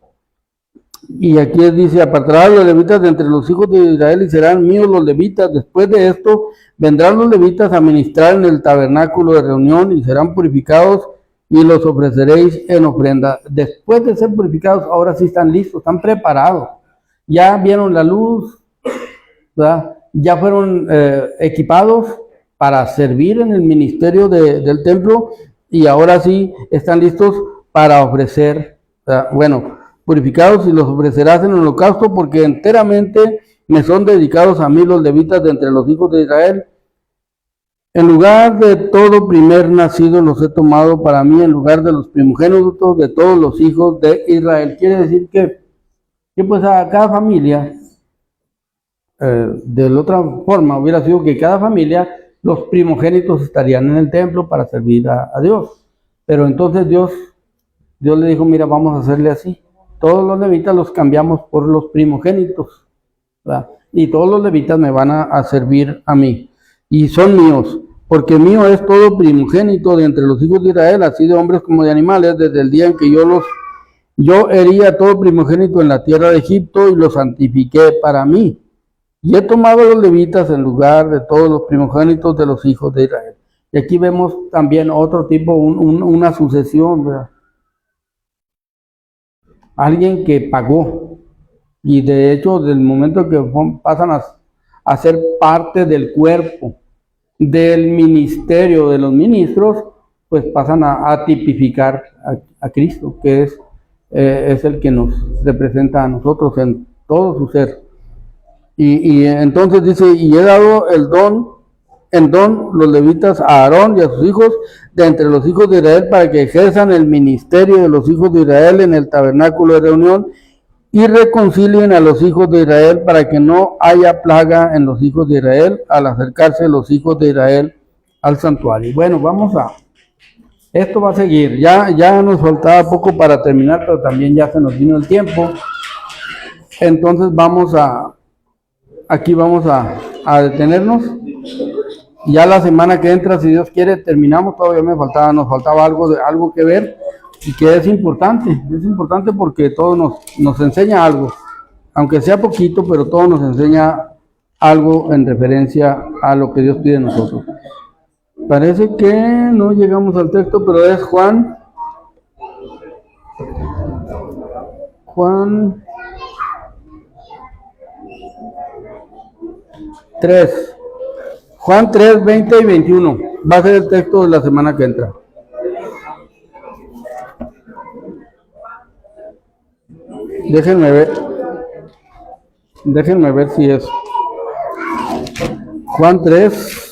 Y aquí dice, apartará a los levitas de entre los hijos de Israel y serán míos los levitas. Después de esto vendrán los levitas a ministrar en el tabernáculo de reunión y serán purificados y los ofreceréis en ofrenda. Después de ser purificados, ahora sí están listos, están preparados. Ya vieron la luz, ¿verdad? Ya fueron equipados para servir en el ministerio del templo y ahora sí están listos para ofrecer, ¿verdad? Bueno, purificados y los ofrecerás en holocausto, porque enteramente me son dedicados a mí los levitas de entre los hijos de Israel. En lugar de todo primer nacido los he tomado para mí, en lugar de los primogénitos de todos los hijos de Israel. Quiere decir que pues a cada familia, de la otra forma hubiera sido que cada familia, los primogénitos estarían en el templo para servir a Dios. Pero entonces Dios le dijo, mira, vamos a hacerle así. Todos los levitas los cambiamos por los primogénitos, ¿verdad? Y todos los levitas me van a servir a mí. Y son míos, porque mío es todo primogénito de entre los hijos de Israel, así de hombres como de animales, desde el día en que yo hería todo primogénito en la tierra de Egipto y los santifiqué para mí. Y he tomado los levitas en lugar de todos los primogénitos de los hijos de Israel. Y aquí vemos también otro tipo, una sucesión, ¿verdad? Alguien que pagó, y de hecho del momento que pasan a ser parte del cuerpo, del ministerio de los ministros, pues pasan a tipificar a Cristo, que es el que nos representa a nosotros en todo su ser. Y entonces dice, y he dado en don los levitas a Aarón y a sus hijos de entre los hijos de Israel para que ejerzan el ministerio de los hijos de Israel en el tabernáculo de reunión y reconcilien a los hijos de Israel para que no haya plaga en los hijos de Israel al acercarse los hijos de Israel al santuario. Bueno, esto va a seguir, ya nos faltaba poco para terminar, pero también ya se nos vino el tiempo. Entonces aquí vamos a detenernos. Ya la semana que entra, si Dios quiere, terminamos. Todavía nos faltaba algo que ver y que es importante porque todo nos enseña algo, aunque sea poquito, pero todo nos enseña algo en referencia a lo que Dios pide de nosotros. Parece que no llegamos al texto, pero es Juan 3. Juan 3, 20 y 21. Va a ser el texto de la semana que entra. Déjenme ver si es. Juan 3.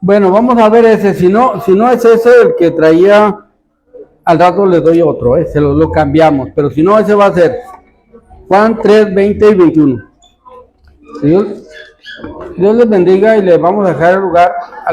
Bueno, vamos a ver ese. Si no es ese el que traía, al rato le doy otro, se lo cambiamos. Pero si no, ese va a ser Juan 3, 20 y 21. Dios les bendiga y les vamos a dejar el lugar a la